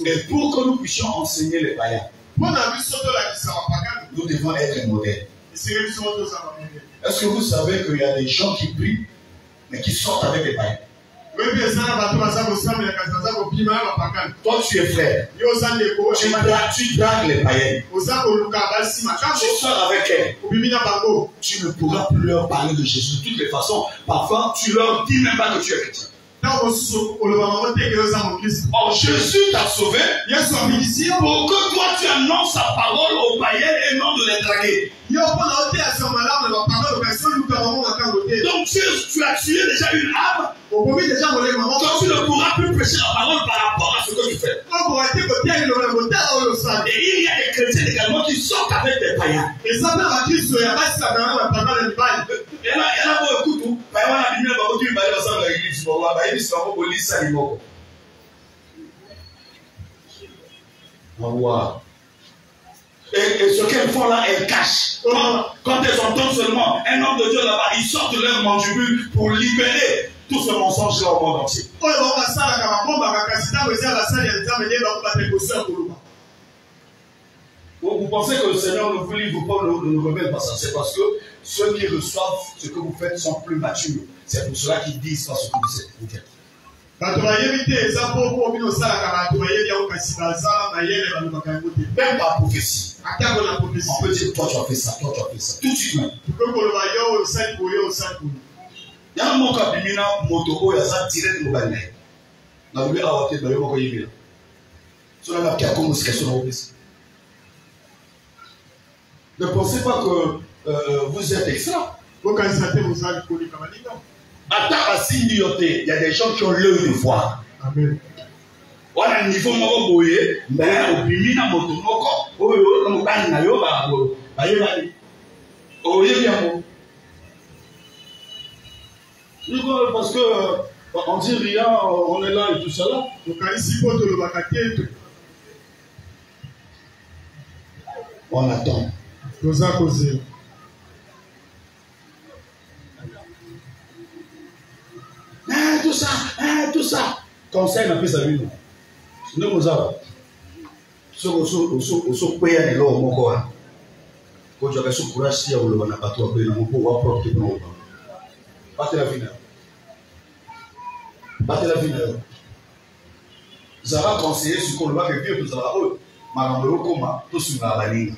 Et pour que nous puissions enseigner les païens. Nous devons être modèles. Est-ce que vous savez qu'il y a des gens qui prient, mais qui sortent avec les païens? Toi, tu es frère. Tu dragues les païens. Tu sors avec elles. Tu ne pourras plus leur parler de Jésus de toutes les façons. Parfois, tu leur dis même pas que tu es chrétien. Or, Jésus t'a sauvé pour que toi tu annonces sa parole aux païens et non de les draguer. Donc tu as tué déjà une âme. Donc tu ne pourras plus prêcher la parole par rapport à ce que tu fais. Et il y a des chrétiens également qui sortent avec des païens. Il y en a beaucoup tout. Et ce qu'elles font là, elles cachent. Quand elles entendent seulement un homme de Dieu là-bas, ils sortent de leur mandibule pour libérer tout ce mensonge là au monde entier. Vous pensez que le Seigneur ne vous livre pas le rebelle par ça? C'est parce que ceux qui reçoivent ce que vous faites sont plus matures. C'est pour cela qu'ils disent pas ce que vous faites. Même pas prophétie. On peut dire toi tu as fait ça, toi tu as fait ça. Tout de suite même. Il y a un mot qui a moto il y a ça direct de mobile. Na voulu avoir été dans le mot yébila. Cela n'a qu'à commencer question de ne pensez pas que vous êtes extra. Il y a des gens qui ont l'œil de voir. Amen. Wana niveau moko boye, mais obimi na moto moko, oyo na mobali na yo ba yebali. Oye bien bon. Parce que on dit rien, on est là et tout ça là. Donc ici pour le bakate. On attend. Nous a causé. Tout ça. Conseil n'a plus sa vie. Nous nous avons. So payer les lois au Moko. Quand tu as ce courage, si on a pas trop payé, on peut voir propre pour nous. Battez la vie. Battez la vie. Ça va conseiller ce qu'on va faire pour ça. Malheureusement, comment tout ce qu'on va aller.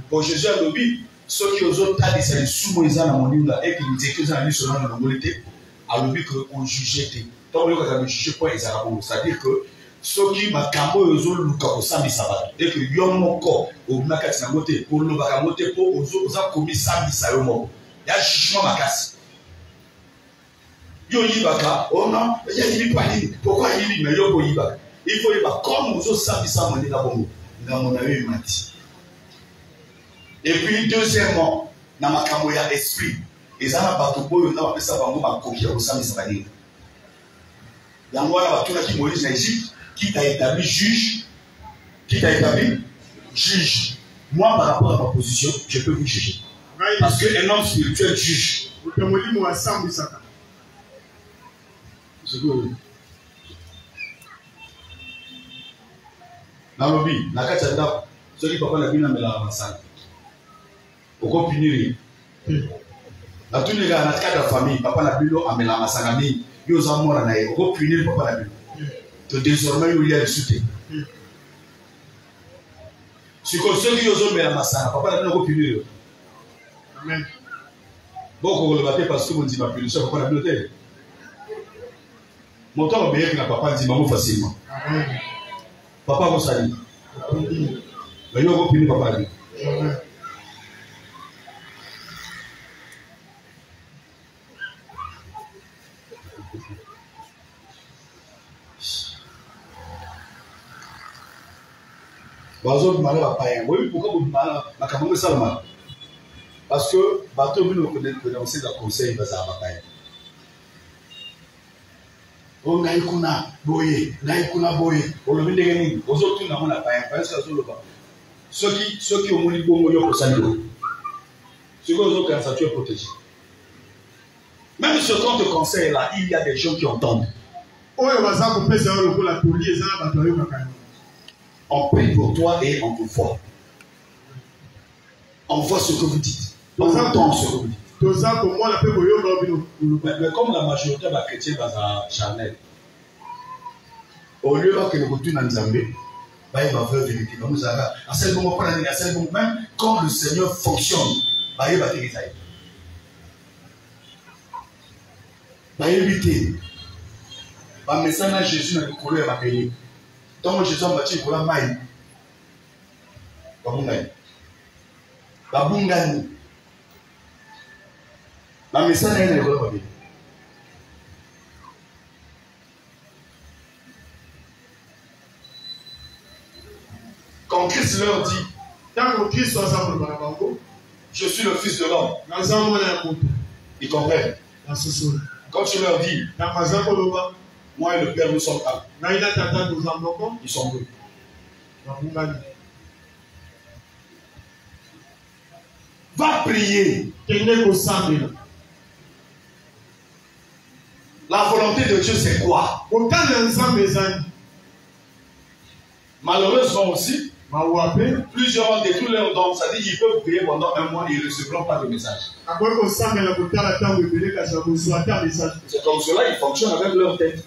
Pour Jésus a dit, ceux qui osent pas dire c'est sous Moïse dans mon livre et qui disent que ça a mis sur la normalité, a dit qu'on jugeait. Tant que ça ne juge pas les Arabes, c'est-à-dire que ceux qui m'a cambo osent le cas au samedi sabbat et que yom encore au makati na moté pour le bakamoté pour osent commis samedi sayomo. Il y a jugement makasi. Yo yibaka, oh non, il y a yimi pali. Pourquoi yimi mais yo ko yibaka? Il faut yibaka comme osent samedi samedi na bongo. Dans mon avis mati. Et puis deuxièmement, na makambo ya esprit. Ezana bato boyo na bapesa bango makoki ya samedi sabbat. Yango wana batuna ki Moïse na Égypte. Qui t'a établi juge? Qui t'a établi juge? Moi, par rapport à ma position, je peux vous juger. Parce qu'un homme spirituel juge. Nalobi, nakachanda, celui papa n'a bien amené la massage. Pourquoi punir? La tous les gars, dans le cadre de la famille, papa n'a bien amené la massage. Il y a un mort à naïe. Pourquoi punir papa n'a bien? Désormais, il y a le soutien. Si comme ceux qui osent mettre la massana, papa n'a pas opinion. Amen. Bon, vous le battez parce que vous dites ma punition, papa n'a pas noté. Mon temps est meilleur que papa dit maman facilement. Amen. Papa vous salue. Mais nous, vous punissez papa. Amen. Oui, pourquoi vous demandez ça? Parce que bateau nous connaissons le conseil de la bataille. On a ikuna boye, on le vient de aux autres n'a pas paye, parce que ceux qui ont mon niveau pour ça. Ceux qui ont quand ça tu es protégé. Même ce qu'on te conseille là, il y a des gens qui entendent. On prie pour toi et on te voit. On voit ce que vous dites. On entend ce que vous dites. Mais comme la majorité des chrétiens sont charnels, au lieu que nous retournions dans Nzambé, il va faire vérité. Même quand le Seigneur fonctionne, il va éviter. Il va éviter. Le message de Jésus dans le courrier va payer. Donc Jésus a bâti pour la maille. Babungani. La message est là. Quand Christ leur dit, je suis le Fils de l'homme, ils comprennent. Quand tu leur dis, moi et le Père nous sommes un. Ils sont deux. Va prier. La volonté de Dieu, c'est quoi? Malheureusement aussi, plusieurs ont détruit leur don. Ça dit qu'ils peuvent prier pendant un mois et ils ne recevront pas de message. C'est comme cela, ils fonctionnent avec leur tête.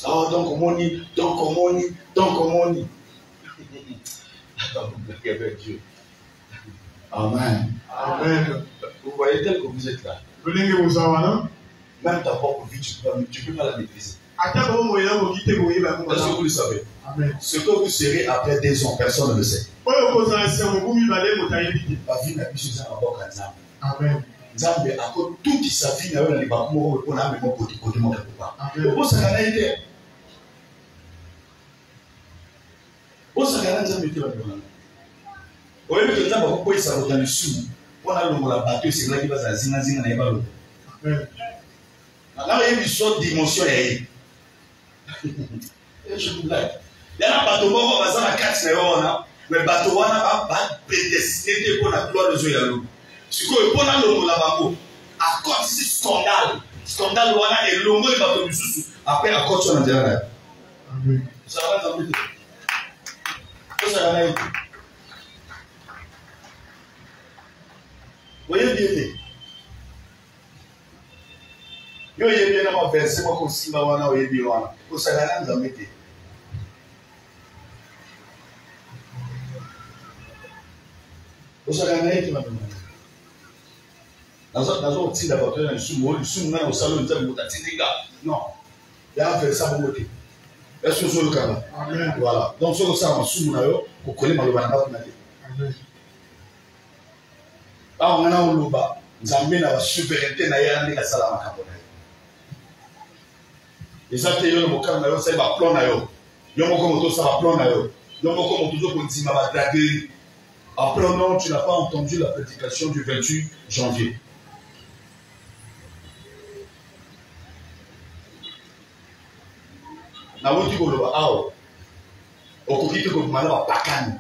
Oh, donc on dit. Dieu. Amen. Amen. Vous voyez tel que vous êtes là. Même ta propre vie, tu ne peux pas la maîtriser. Est-ce que vous le savez? Amen. Ce que vous serez après 2 ans, personne ne le sait. La vie n'a plus besoin d'abord qu'un âme. Amen. Nzambe ako toute sa vie na yo na libaku moko ko na memo côté moko papa. Bo sakana ite. Bo sakana Nzambe te ba bana. Oyebi ke Nzambe ko poisa ko dans le sous. Pona longola bateau c'est là qui va zinga zinga na yeba lo. Na yebi so dimension ya ye. Je vous blague. Yana bateau moko bazana 4 na yo na, mais bateau wana ba prédestiné pour la gloire de Dieu ya lo. Sikoyo pona longola bango à cause de scandale wana et longo le bateau misusu après à cause na nzela. Amen. Ça va dans le ça va être. Voyez bien. Yo yebye na ma verset ko simba wana oyebi wana. Ko sagana Nzambe te. Ko sagana ete ma bana. Nazo tinda bato na sumo na osalo Nzambe mutatinga. Non. Ya verset ba moté. Est-ce que le cas? Amen. Voilà. Donc ce que ça en sumo na yo ko kole maloba na ba na te. Amen. Ah on a oloba Nzambe na ba souveraineté na ya ndika sala makabona. Exactement, yo mo kana yo sai ba plan na yo. Yo mo ko moto sa ba plan na yo. Yo mo ko moto zo ko ntima ba draguer. Après non, tu n'as pas entendu la prédication du 28 janvier. Na woti ko lo ba awo. Okokite ko mala ba pakani.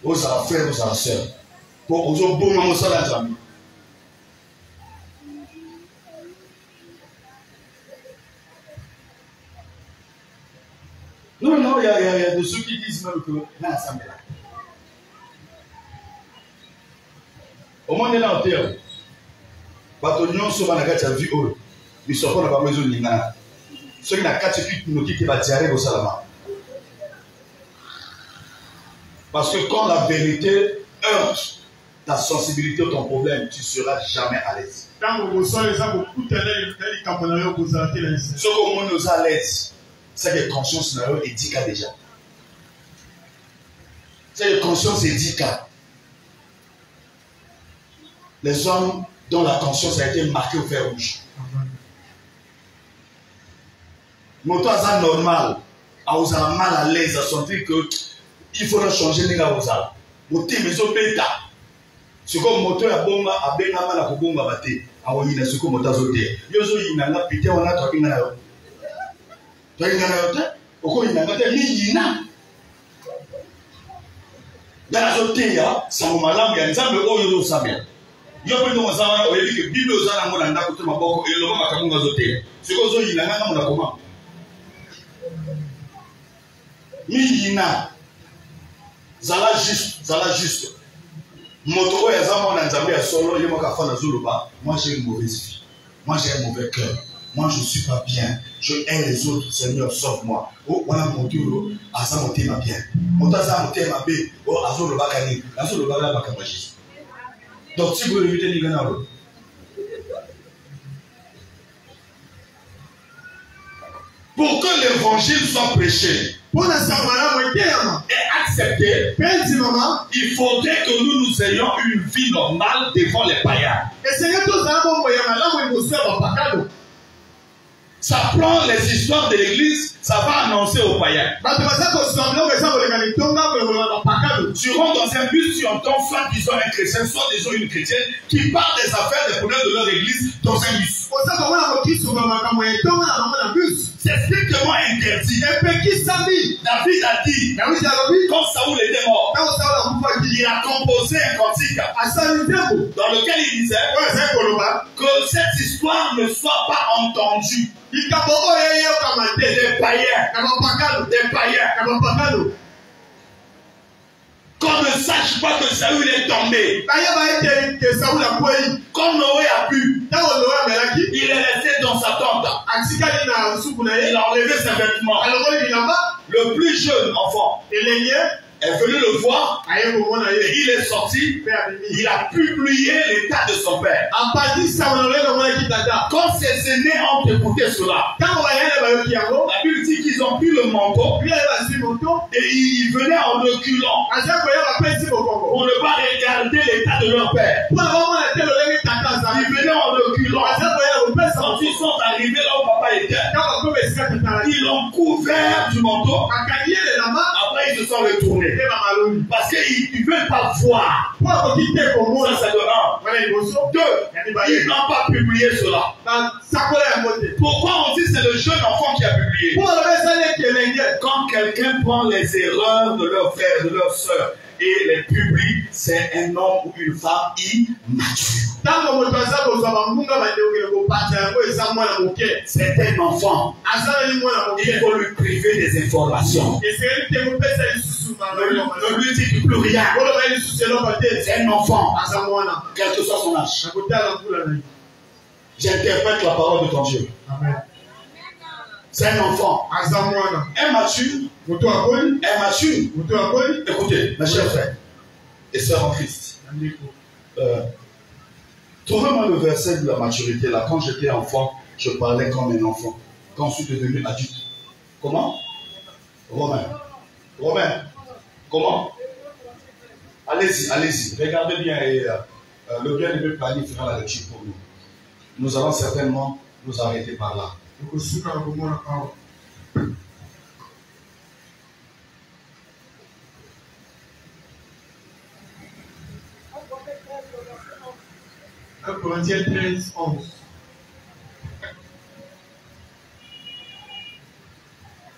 Oza frère, oza sœur. Pour ozo bon mo sala Nzambe. Non, il y a de ceux qui disent même que l'ensemble est là. Au moins, on est là en terre. Parce que nous sommes dans la vie, nous ne sommes pas besoin de l'ingana. Ceux qui n'ont pas de qui va tirer au salama. Parce que quand la vérité heurte ta sensibilité ou ton problème, tu ne seras jamais à l'aise. Ce qu'on nous à l'aise. C'est que conscience n'a pas édica déjà. C'est que conscience édica. Les hommes dont la conscience a été marquée au fer rouge. Mais toi, c'est normal. Vous avez mal à l'aise à sentir que il faudra changer les gars. Vous avez des bêta. C'est comme moto ya bomba a benga mal à bomba baté. Awo yina c'est comme moto zoté. Yozo yina na pité on a toi na yo. Toi yina na yo te. Oko yina na te mi yina. Dans zoté ya sango malamu ya Nzambe oyo sabia. Yo pe no zawana oyebi ke Bible ozana ngona ndako te maboko eloko makamunga zoté. C'est comme zo yina nga mona comment. Mi yina. Zala juste. Moto ya zama na Nzambe ya solo yemo ka fana zuluba. Moi j'ai une mauvaise vie. Moi j'ai un mauvais cœur. Moi je suis pas bien. Je hais les autres. Seigneur sauve-moi. Oh voilà mon Dieu. Asa moté ma bien. Moto asa moté ma bé. Oh azolo bakani. Azolo bakala bakamaji. Donc si vous évitez ni gana. Pour que l'évangile soit prêché et accepté, il faudrait que nous ayons une vie normale devant les païens. Ça prend les histoires de l'église, ça va annoncer aux païens. Tu rentres dans un bus, tu entends soit disons un chrétien, soit disons une chrétienne qui parle des affaires, des problèmes de leur église dans un bus. C'est strictement interdit. David a dit, quand Saoul était mort, il a composé un cantique dans lequel il disait que cette histoire ne soit pas entendue. Des païens. Qu'on ne sache pas que Saoul est tombé. Comme Noé a pu, il est resté dans sa tente. Il a enlevé ses vêtements. Le plus jeune enfant est est venu le voir, et il est sorti, il a publié l'état de son père. Quand ses aînés ont écouté cela, la Bible dit qu'ils ont pris le manteau et ils venaient en reculant pour ne pas regarder l'état de leur père. Ils venaient en reculant. Quand ils sont arrivés là où papa était, ils l'ont couvert du manteau. Après, ils se sont retournés. Parce qu'ils ne veulent pas voir. Ça, c'est de 1. 2. Ils n'ont pas publié cela. Pourquoi on dit que c'est le jeune enfant qui a publié? Quand quelqu'un prend les erreurs de leur frère, de leur soeur, et les publie, c'est un homme ou une femme immature. C'est un enfant. Il faut lui priver des informations. Ne lui dites plus rien. C'est un enfant. Quel que soit son âge. J'interprète la parole de ton Dieu. Amen. C'est un enfant. Immature. Immature. Écoutez, mes chers frères et sœurs en Christ. Trouvez-moi le verset de la maturité là. Quand j'étais enfant, je parlais comme un enfant. Quand je suis devenu adulte. Comment? Romain. Comment? Allez-y. Regardez bien et le bien-aimé Plani fera la lecture pour nous. Nous allons certainement nous arrêter par là. 1 Corinthiens 13, 11.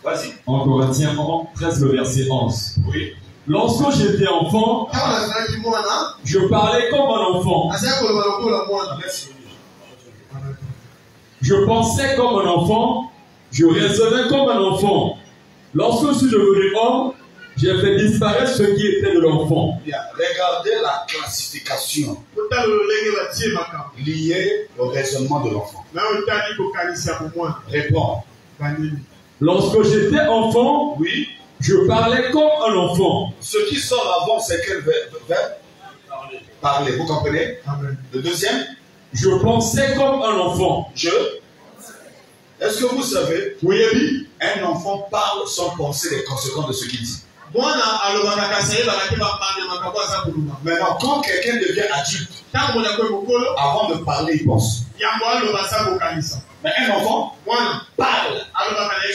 Vas-y. 1 Corinthiens 13, le verset 11. Oui. Lorsque j'étais enfant, je parlais comme un enfant. Je pensais comme un enfant. Je raisonnais comme un enfant. Lorsque je suis devenu homme, j'ai fait disparaître ce qui était de l'enfant. Regardez la classification liée au raisonnement de l'enfant. Réponds. Lorsque j'étais enfant, oui, je parlais comme un enfant. Ce qui sort avant, c'est quel verbe? Parler. Vous comprenez? Amen. Le deuxième? Je pensais comme un enfant. Est-ce que vous savez, oui, un enfant parle sans penser les conséquences de ce qu'il dit. Maintenant, quand quelqu'un devient adulte, avant de parler, il pense. Mais un enfant parle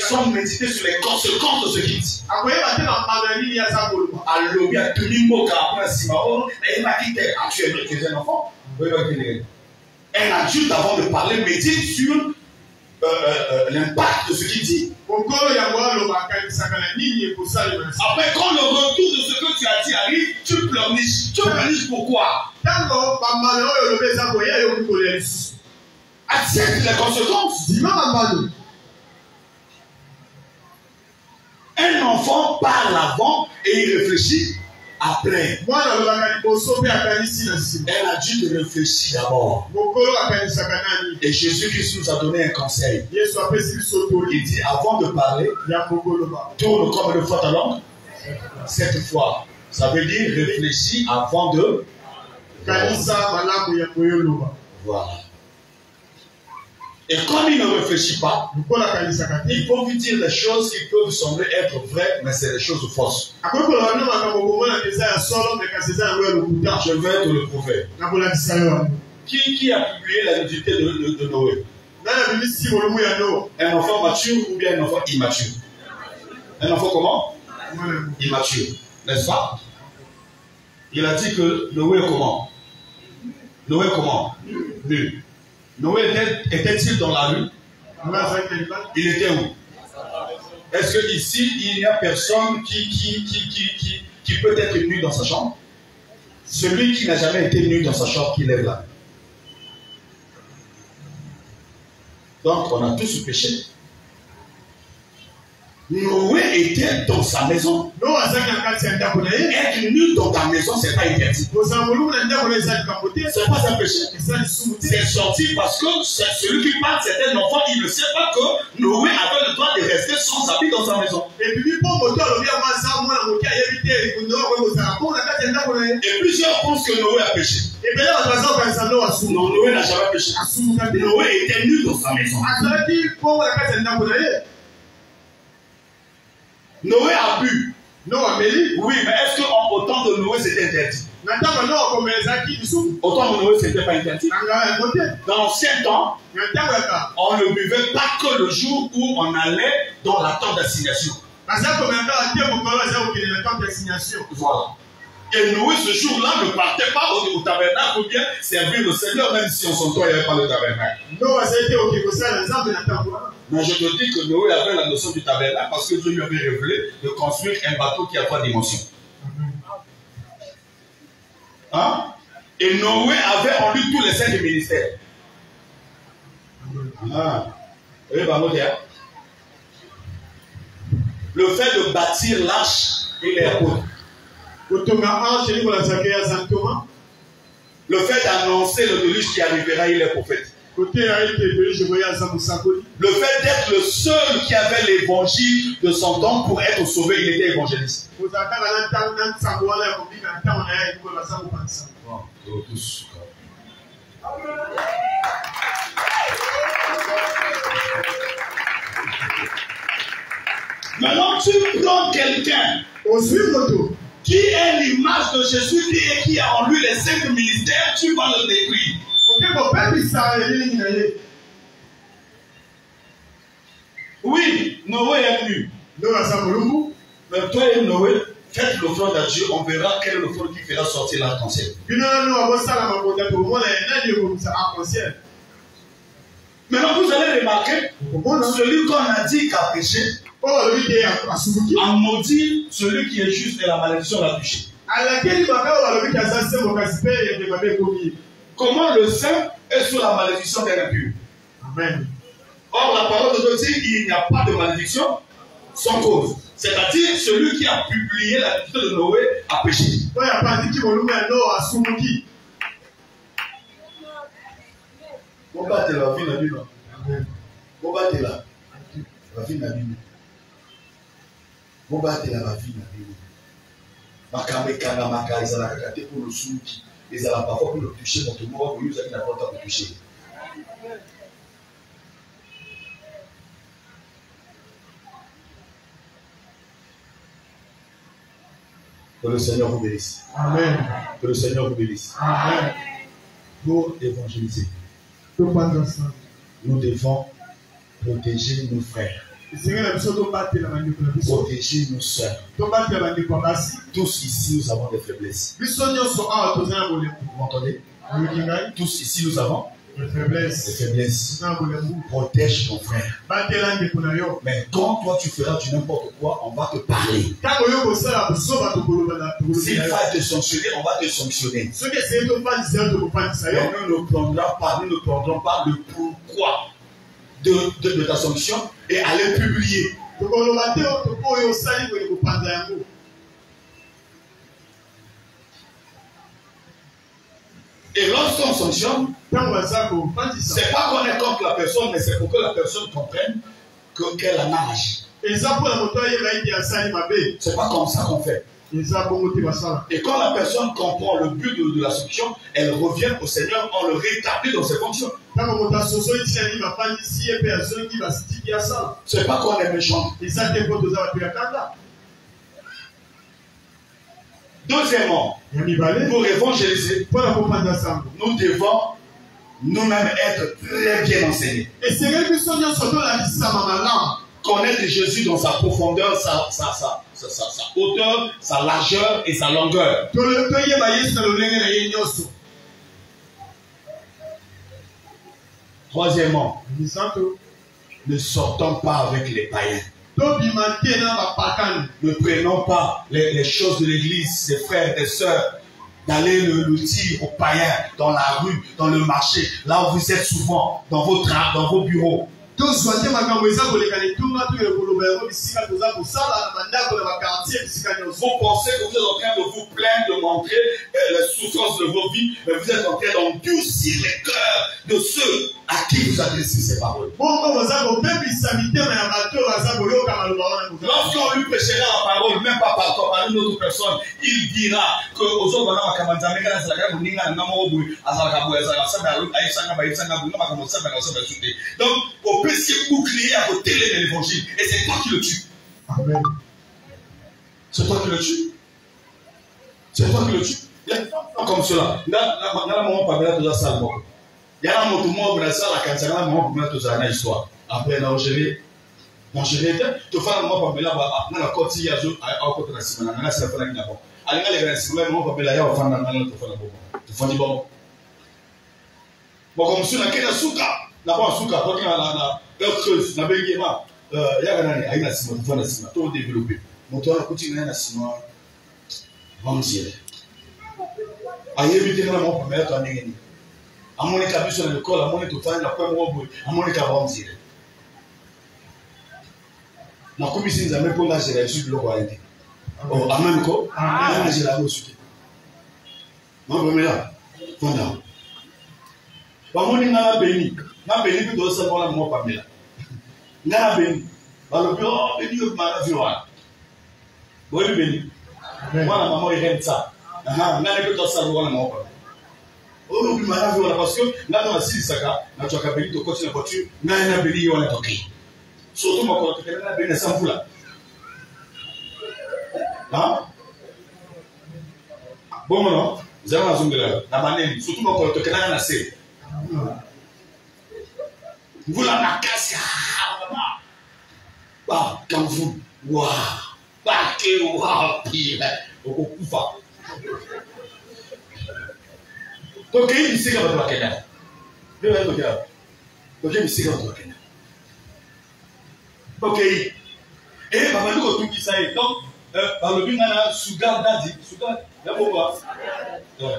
sans méditer sur les conséquences de ce qu'il dit. Actuellement, tu es un enfant. Un adulte, avant de parler, médite sur l'impact de ce qu'il dit. Après, quand le retour de ce que tu as dit arrive, tu pleurniches. Tu pleurniches pourquoi? Accepte les conséquences. Un enfant parle avant et il réfléchit après. Un adulte réfléchit d'abord. Et Jésus-Christ nous a donné un conseil. Il dit avant de parler, tourne comme une fois ta langue. 7 fois. Ça veut dire réfléchis avant de. Voilà. Et comme il ne réfléchit pas, il faut lui dire des choses qui peuvent sembler être vraies, mais c'est des choses fausses. Je vais te le prouver. Qui a publié la nudité de Noé? Un enfant mature ou bien un enfant immature? Un enfant comment? Immature. N'est-ce pas? Il a dit que Noé est comment? Noé est comment? Nu. Noé était-il dans la rue? Il était où? Est-ce que ici il n'y a personne qui peut être nu dans sa chambre? Celui qui n'a jamais été nu dans sa chambre, qui lève la main. Donc on a tous péché. Noé était dans sa maison. Être nu dans ta maison, c'est pas interdit. C'est pas un péché. C'est sorti parce que celui qui parle, c'est un enfant, il ne sait pas que Noé avait le droit de rester sans habit dans sa maison. Et plusieurs pensent que Noé a péché. Non, Noé n'a jamais péché. Noé était nu dans sa maison. Noé a bu. Oui, mais est-ce qu'au temps de Noé c'était interdit? Au temps de Noé c'était pas interdit. Dans l'ancien temps, on ne buvait pas que le jour où on allait dans la tente d'assignation. Voilà. Et Noé, ce jour-là, ne partait pas au tabernacle ou bien servir le Seigneur, même si on s'entend, il n'y avait pas le tabernacle. Mais je te dis que Noé avait la notion du tabernacle parce que Dieu lui avait révélé de construire un bateau qui a 3 dimensions. Hein? Et Noé avait en lui tous les 5 ministères. Le fait de bâtir l'arche, il est apôtre. Le fait d'annoncer le déluge qui arrivera, il est prophète. Le fait d'être le seul qui avait l'évangile de son temps pour être sauvé, il était évangéliste. Maintenant, tu prends quelqu'un qui est l'image de Jésus et qui a en lui les 5 ministères, tu vas le détruire. Oui, Noé est nu. Mais toi et Noé, faites l'offrande à Dieu, on verra quelle est l'offrande qui fera sortir l'arc-en-ciel. Maintenant, vous allez remarquer, celui qu'on a dit qu'a péché, a maudit celui qui est juste et la malédiction l'a touché. Comment le saint est sous la malédiction des impurs? Amen. Or, la parole de Dieu dit qu'il n'y a pas de malédiction sans cause. C'est-à-dire, celui qui a publié la malédiction de Noé a péché. On va te la vie, la vie. On va te la vie, la vie. On va te la vie, la vie. Makamekana maka ils allaient regarder pour le souki, ils allaient parfois pour le toucher, mais tout le monde vous avez n'a pas le temps de toucher. Que le Seigneur vous bénisse. Amen. Que le Seigneur vous bénisse. Amen. Pour évangéliser, nous devons protéger nos frères. Protéger nos soeurs. Tous ici, nous avons des faiblesses. Vous m'entendez? Tous ici, nous avons des faiblesses. Protège ton frère. Mais quand toi, tu feras du n'importe quoi, on va te parler. S'il va te sanctionner, on va te sanctionner. Mais nous ne prendrons pas le pourquoi de ta sanction et aller publier. Et lorsqu'on sanctionne, c'est pas qu'on est contre la personne, mais c'est pour que la personne comprenne qu'elle a nage. C'est pas comme ça qu'on fait. Et quand la personne comprend le but de la sanction, elle revient au Seigneur, on le rétablit dans ses fonctions. C'est pas qu'on est méchant. Deuxièmement, pour évangéliser, nous devons nous-mêmes être très bien enseignés. Connaître Jésus dans sa profondeur, sa hauteur, sa largeur et sa longueur. Troisièmement, ne sortons pas avec les païens. Ne prenons pas les choses de l'église, des frères, des sœurs, d'aller le dire aux païens dans la rue, dans le marché, là où vous êtes souvent, dans vos bureaux. Vous pensez que vous êtes en train de vous plaindre, de montrer les souffrances de vos vies, mais vous êtes en train d'endurcir les cœurs de ceux à qui vous adressez ces paroles. Lorsqu'on lui prêchera la parole, même pas par une autre personne, il dira que donc, au PC bouclier à côté de l'évangile, et c'est toi qui le tues. Amen. C'est toi qui le tues. C'est toi qui le tues. Il y a des gens comme cela. Il y a un moment pas bien de la salle. Il y a un moment où la salle a cancellé un moment pour mettre dans l'histoire. Après, on a géré. On géré. Tu fais un moment pas bien là, on a continué à jouer à côté de la semaine. On a fait la guinée. Allez, les gars, c'est le moment pas bien là, on va faire un moment. Tu fais du bon. Bon, comme si on a qu'un souka. D'abord, souka, quand on a l'autre chose, on a bien guéma. Il y a un an, il y a un ciment, il y a un ciment, tout développé. Mon toit a continué à un ciment. On dirait. Aïe, évitez moi mon premier temps n'engagé. À mon état sur l'école, à mon état tout la première fois, à mon état on dirait. Ma commission nous a mis pour la gérer sur le royauté. Oh, amen quoi? Amen, j'ai la reçue. Mon premier là, fondant. Mon état béni, n'a béni que de ce moment là, mon premier là. N'a béni. Alors, béni au mal vivant. Bon, béni. Moi, la maman, il aime ça. N'a que de ça, mon maman. Oh, le mal vivant, parce que là, dans la scie, ça, là, tu as béni de continuer la voiture, n'a béni, on est ok. Surtout, moi, quand tu as béni, ça me là. Hein? Bon, non? Vous avez raison de la manière, surtout, moi, quand tu as la série. Vous la cassez. Bah, quand vous, waouh, bah, que waouh, pire, au coup fort. Donc, il sait comment tu vas gagner. Donc, il sait comment tu vas gagner. Ok. Et, bah, nous, tout qui ça est. Donc, par le but, on a Sougar Dadi. Sougar, il y a pourquoi?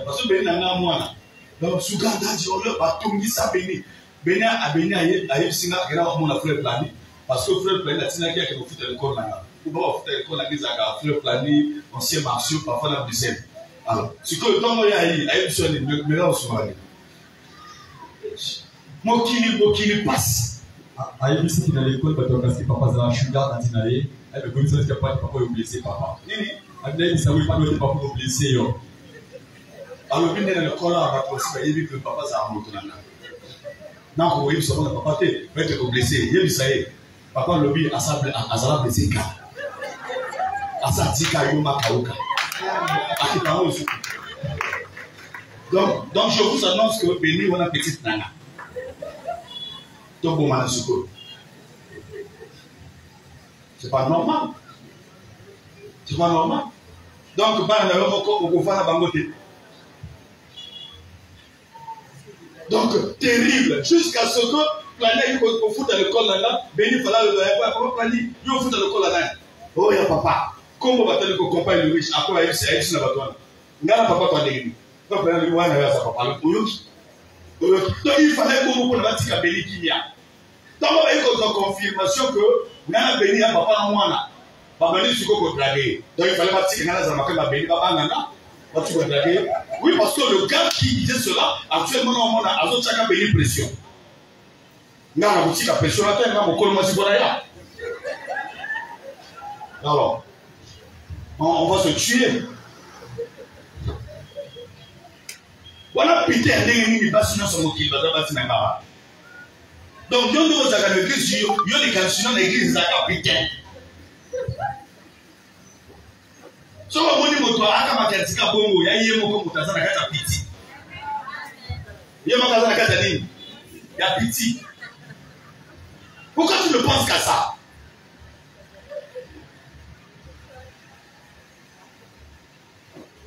Parce que Béni n'a moi. Donc, Sougar Dadi, on a tout mis ça Béni. Béni a Béni à Yepsina, et là, on a fait le planning. Parce que le planning, il y a quelqu'un qui a fait le col là. Pour moi, faire le col là, il y a fait le planning, ancien marché, parfois la Bruxelles. Alors, ce que le temps, il y a Yepsina, mais là, on se voit. Moi qui passe. À Yepsina, qui est dans l'école, parce que papa, c'est un sugar, quand il allait, elle me connaît que papa est blessé, papa. Il ça ne pas de papa blessé. Alors, il y a le col là, il y a que papa, ça a monté là. Non, vous voyez, papa, tu es blessé. Il y a papa, le but, à sa blessé. À sa tika, il y a donc, je vous annonce que Béni, on a petite nana. Donc, on a c'est pas normal. C'est pas normal. Donc, on va la bangote. Donc, terrible. Jusqu'à ce que Plané, il fout à l'école là, Béni, il fallait le Plané, il faut foutre à l'école là. Oh, il y a papa. Comment va-t-il que compagne le riche après, il y a une bâtonne. Il y a un papa qui a dit, donc, il y a un papa. Donc, il fallait que vous preniez Béni qui y a. Donc, il y a une confirmation que il y a un Béni à papa en moi. Papa, il faut que vous draguez. Donc, il fallait que vous preniez Béni, papa, nana. Oui, parce que le gars qui disait cela, actuellement, on a chacun béni pression. Nous avons boutique à pression, alors, on va se tuer. Voilà, Peter, il va se faire donc, il y a l'église, il y a des cantions dans l'église, Peter. So waboni moto aka makatika bongo ya yeye moko mutazana kata piti. Yeye mutazana kata nini? Ya piti. Pourquoi tu ne penses qu'à ça?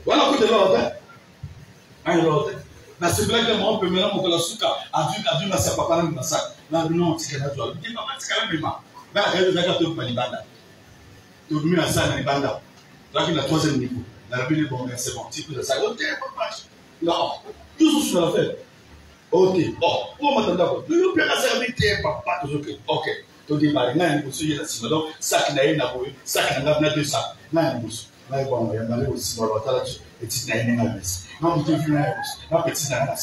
Voilà que de l'ordre. Un l'ordre. Na se blague de moi peut maintenant mon la suka adu na sa papa na sa. Na non tikana toi. Dis papa tikana mema. Na ka de ka to malibanda. To mi na sa na libanda. Là, il a 3e niveau. La Bible est bon, c'est bon. Tu peux le savoir. Non, tout ce que tu as fait. Ok. Oh, comment t'entends? Tu peux pas servir tes papas, tout ce que. Ok. Tu dis, bah, non, vous soyez là, sinon, donc, ça qui n'a rien à voir, ça qui n'a pas de ça. Non, vous soyez. Là, bon, il y a un aussi, on va parler là-dessus. Petite n'a rien à voir. Non, vous devez venir, la petite n'a rien à voir.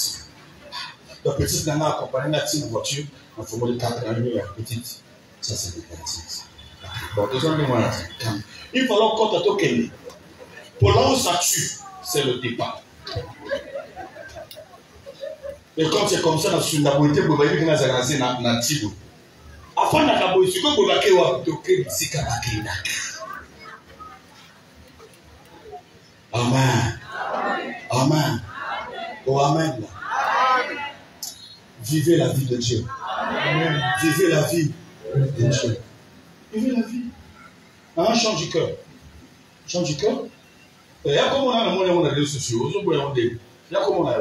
La petite n'a rien à accompagner la petite voiture, il faut les 4 ans, la petite. Ça, c'est des petites. Bon, deux ans de moins, il faut alors compter au Kenya. Pour là où ça tue, c'est le départ. Et quand c'est comme ça, dans la beauté, vous voyez que nous avons un petit bout. Afin d'être beau, il faut que vous ayez un token ici. Amen. Amen. Oh, amen. Vivez la vie de Dieu. Vivez la vie de Dieu. Vivez la vie. Un change du cœur. Change du cœur. Il y a comme on a le monde des réseaux sociaux. Il y a comme on a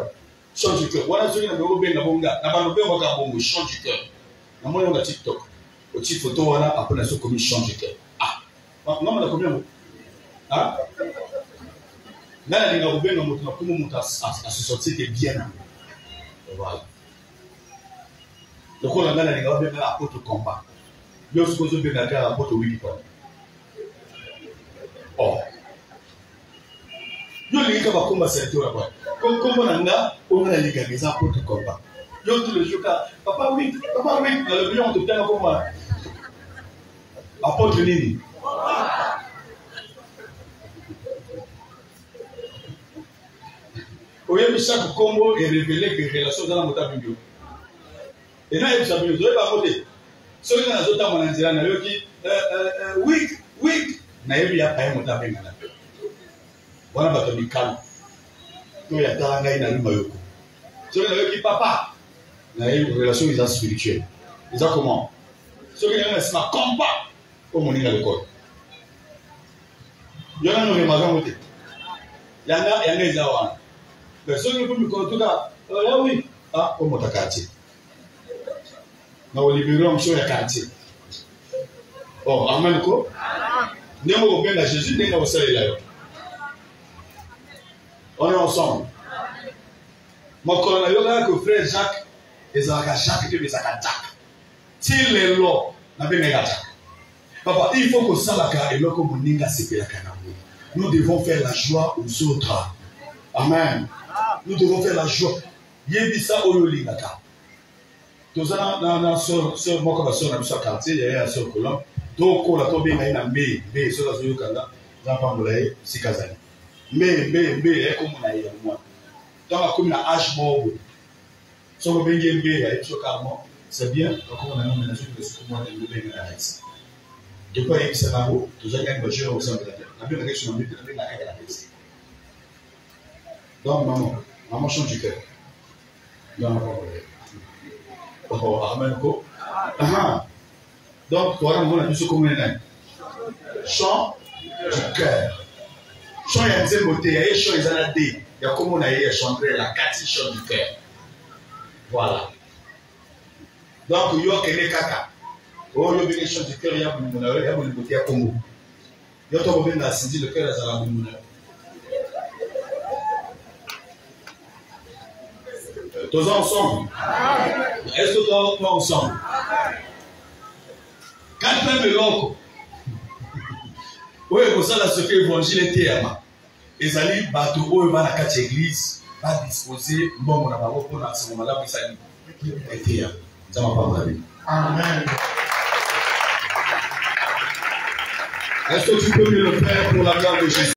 change du cœur. Voilà, ceux qui ont bien la bonga. La bonne bonga, change du cœur. La moyenne de TikTok. Au petit photo, voilà, après la commis change du cœur. Ah, non, mais la combien? Ah, là, il y a bien dans notre comment monter à se sortir de bien. Voilà. Donc, on a bien la porte au combat. Il y a aussi bien la porte au week-end. Oh. Yo les gars va combat c'est tout là-bas. Comme on a les gars les apôtres de combat. Yo tous les jours papa oui, dans le bureau on te tient comme moi. Apôtre Nini. Oye chaque combo est révélé que relation dans la mota biblio. Et là il s'appelle Zoé va voter. Ceux qui ont zota mon anzira na yo qui week na yebi ya pa mota bengana. Wana bato bikala to ya tala ngai na lima yoko soki na yoki papa na ye relation eza spirituelle eza comment soki na sima combat o moninga lekolo yona no remaga mote yanga eza wana mais soki ko mikolo tuka ya oui ah o mota quartier na olibero mso ya quartier oh amen ko ndemo ko benga Jésus ndenga osalela yo. On est ensemble. Mon colonel, que frère Jacques, et Jacques, et Jacques. S'il est là, papa, il faut que ça la et là, comme nous devons faire la joie aux autres. Amen. Nous devons faire la joie. Yebisa Ololingaka. Tous un sœur, moi, comme sœur, dans quartier, il y a un sœur colon. Donc, on a tombé dans un B, sur la zone Kanda, dans Pamboulaye, Sikazani. Mais, comme on a eu moi. Dans la commune à Ashbourg, si on veut bien c'est bien, comme on a eu une chose que moi, je vais la race. De quoi il s'est marré, tous les gars, je vais au centre de la terre. La bien réaction, la race. Donc, maman change du cœur. Oh, amen, ko. Donc, toi, on a vu ce qu'on a chant du cœur. Chant ya nzembo te ya chant ezana te ya comme on a eu chanter la kati chant du cœur. Voilà. Donc yo kene kaka. Oh yo bien chant du cœur ya bumuna ya bumuna ya Congo. Yo to bien na sindi le cœur ezala bumuna. Tous ensemble. Est-ce que tous ensemble? Quand même l'oncle. Oui, pour ça, ce que l'évangile était à les alliés, bateau, eux, va la quatre églises, va disposer, bon, on a pas beaucoup dans ce moment-là, puis ça était à ça m'a pas mal. Amen. Est-ce que tu peux me le faire pour la gloire de Jésus?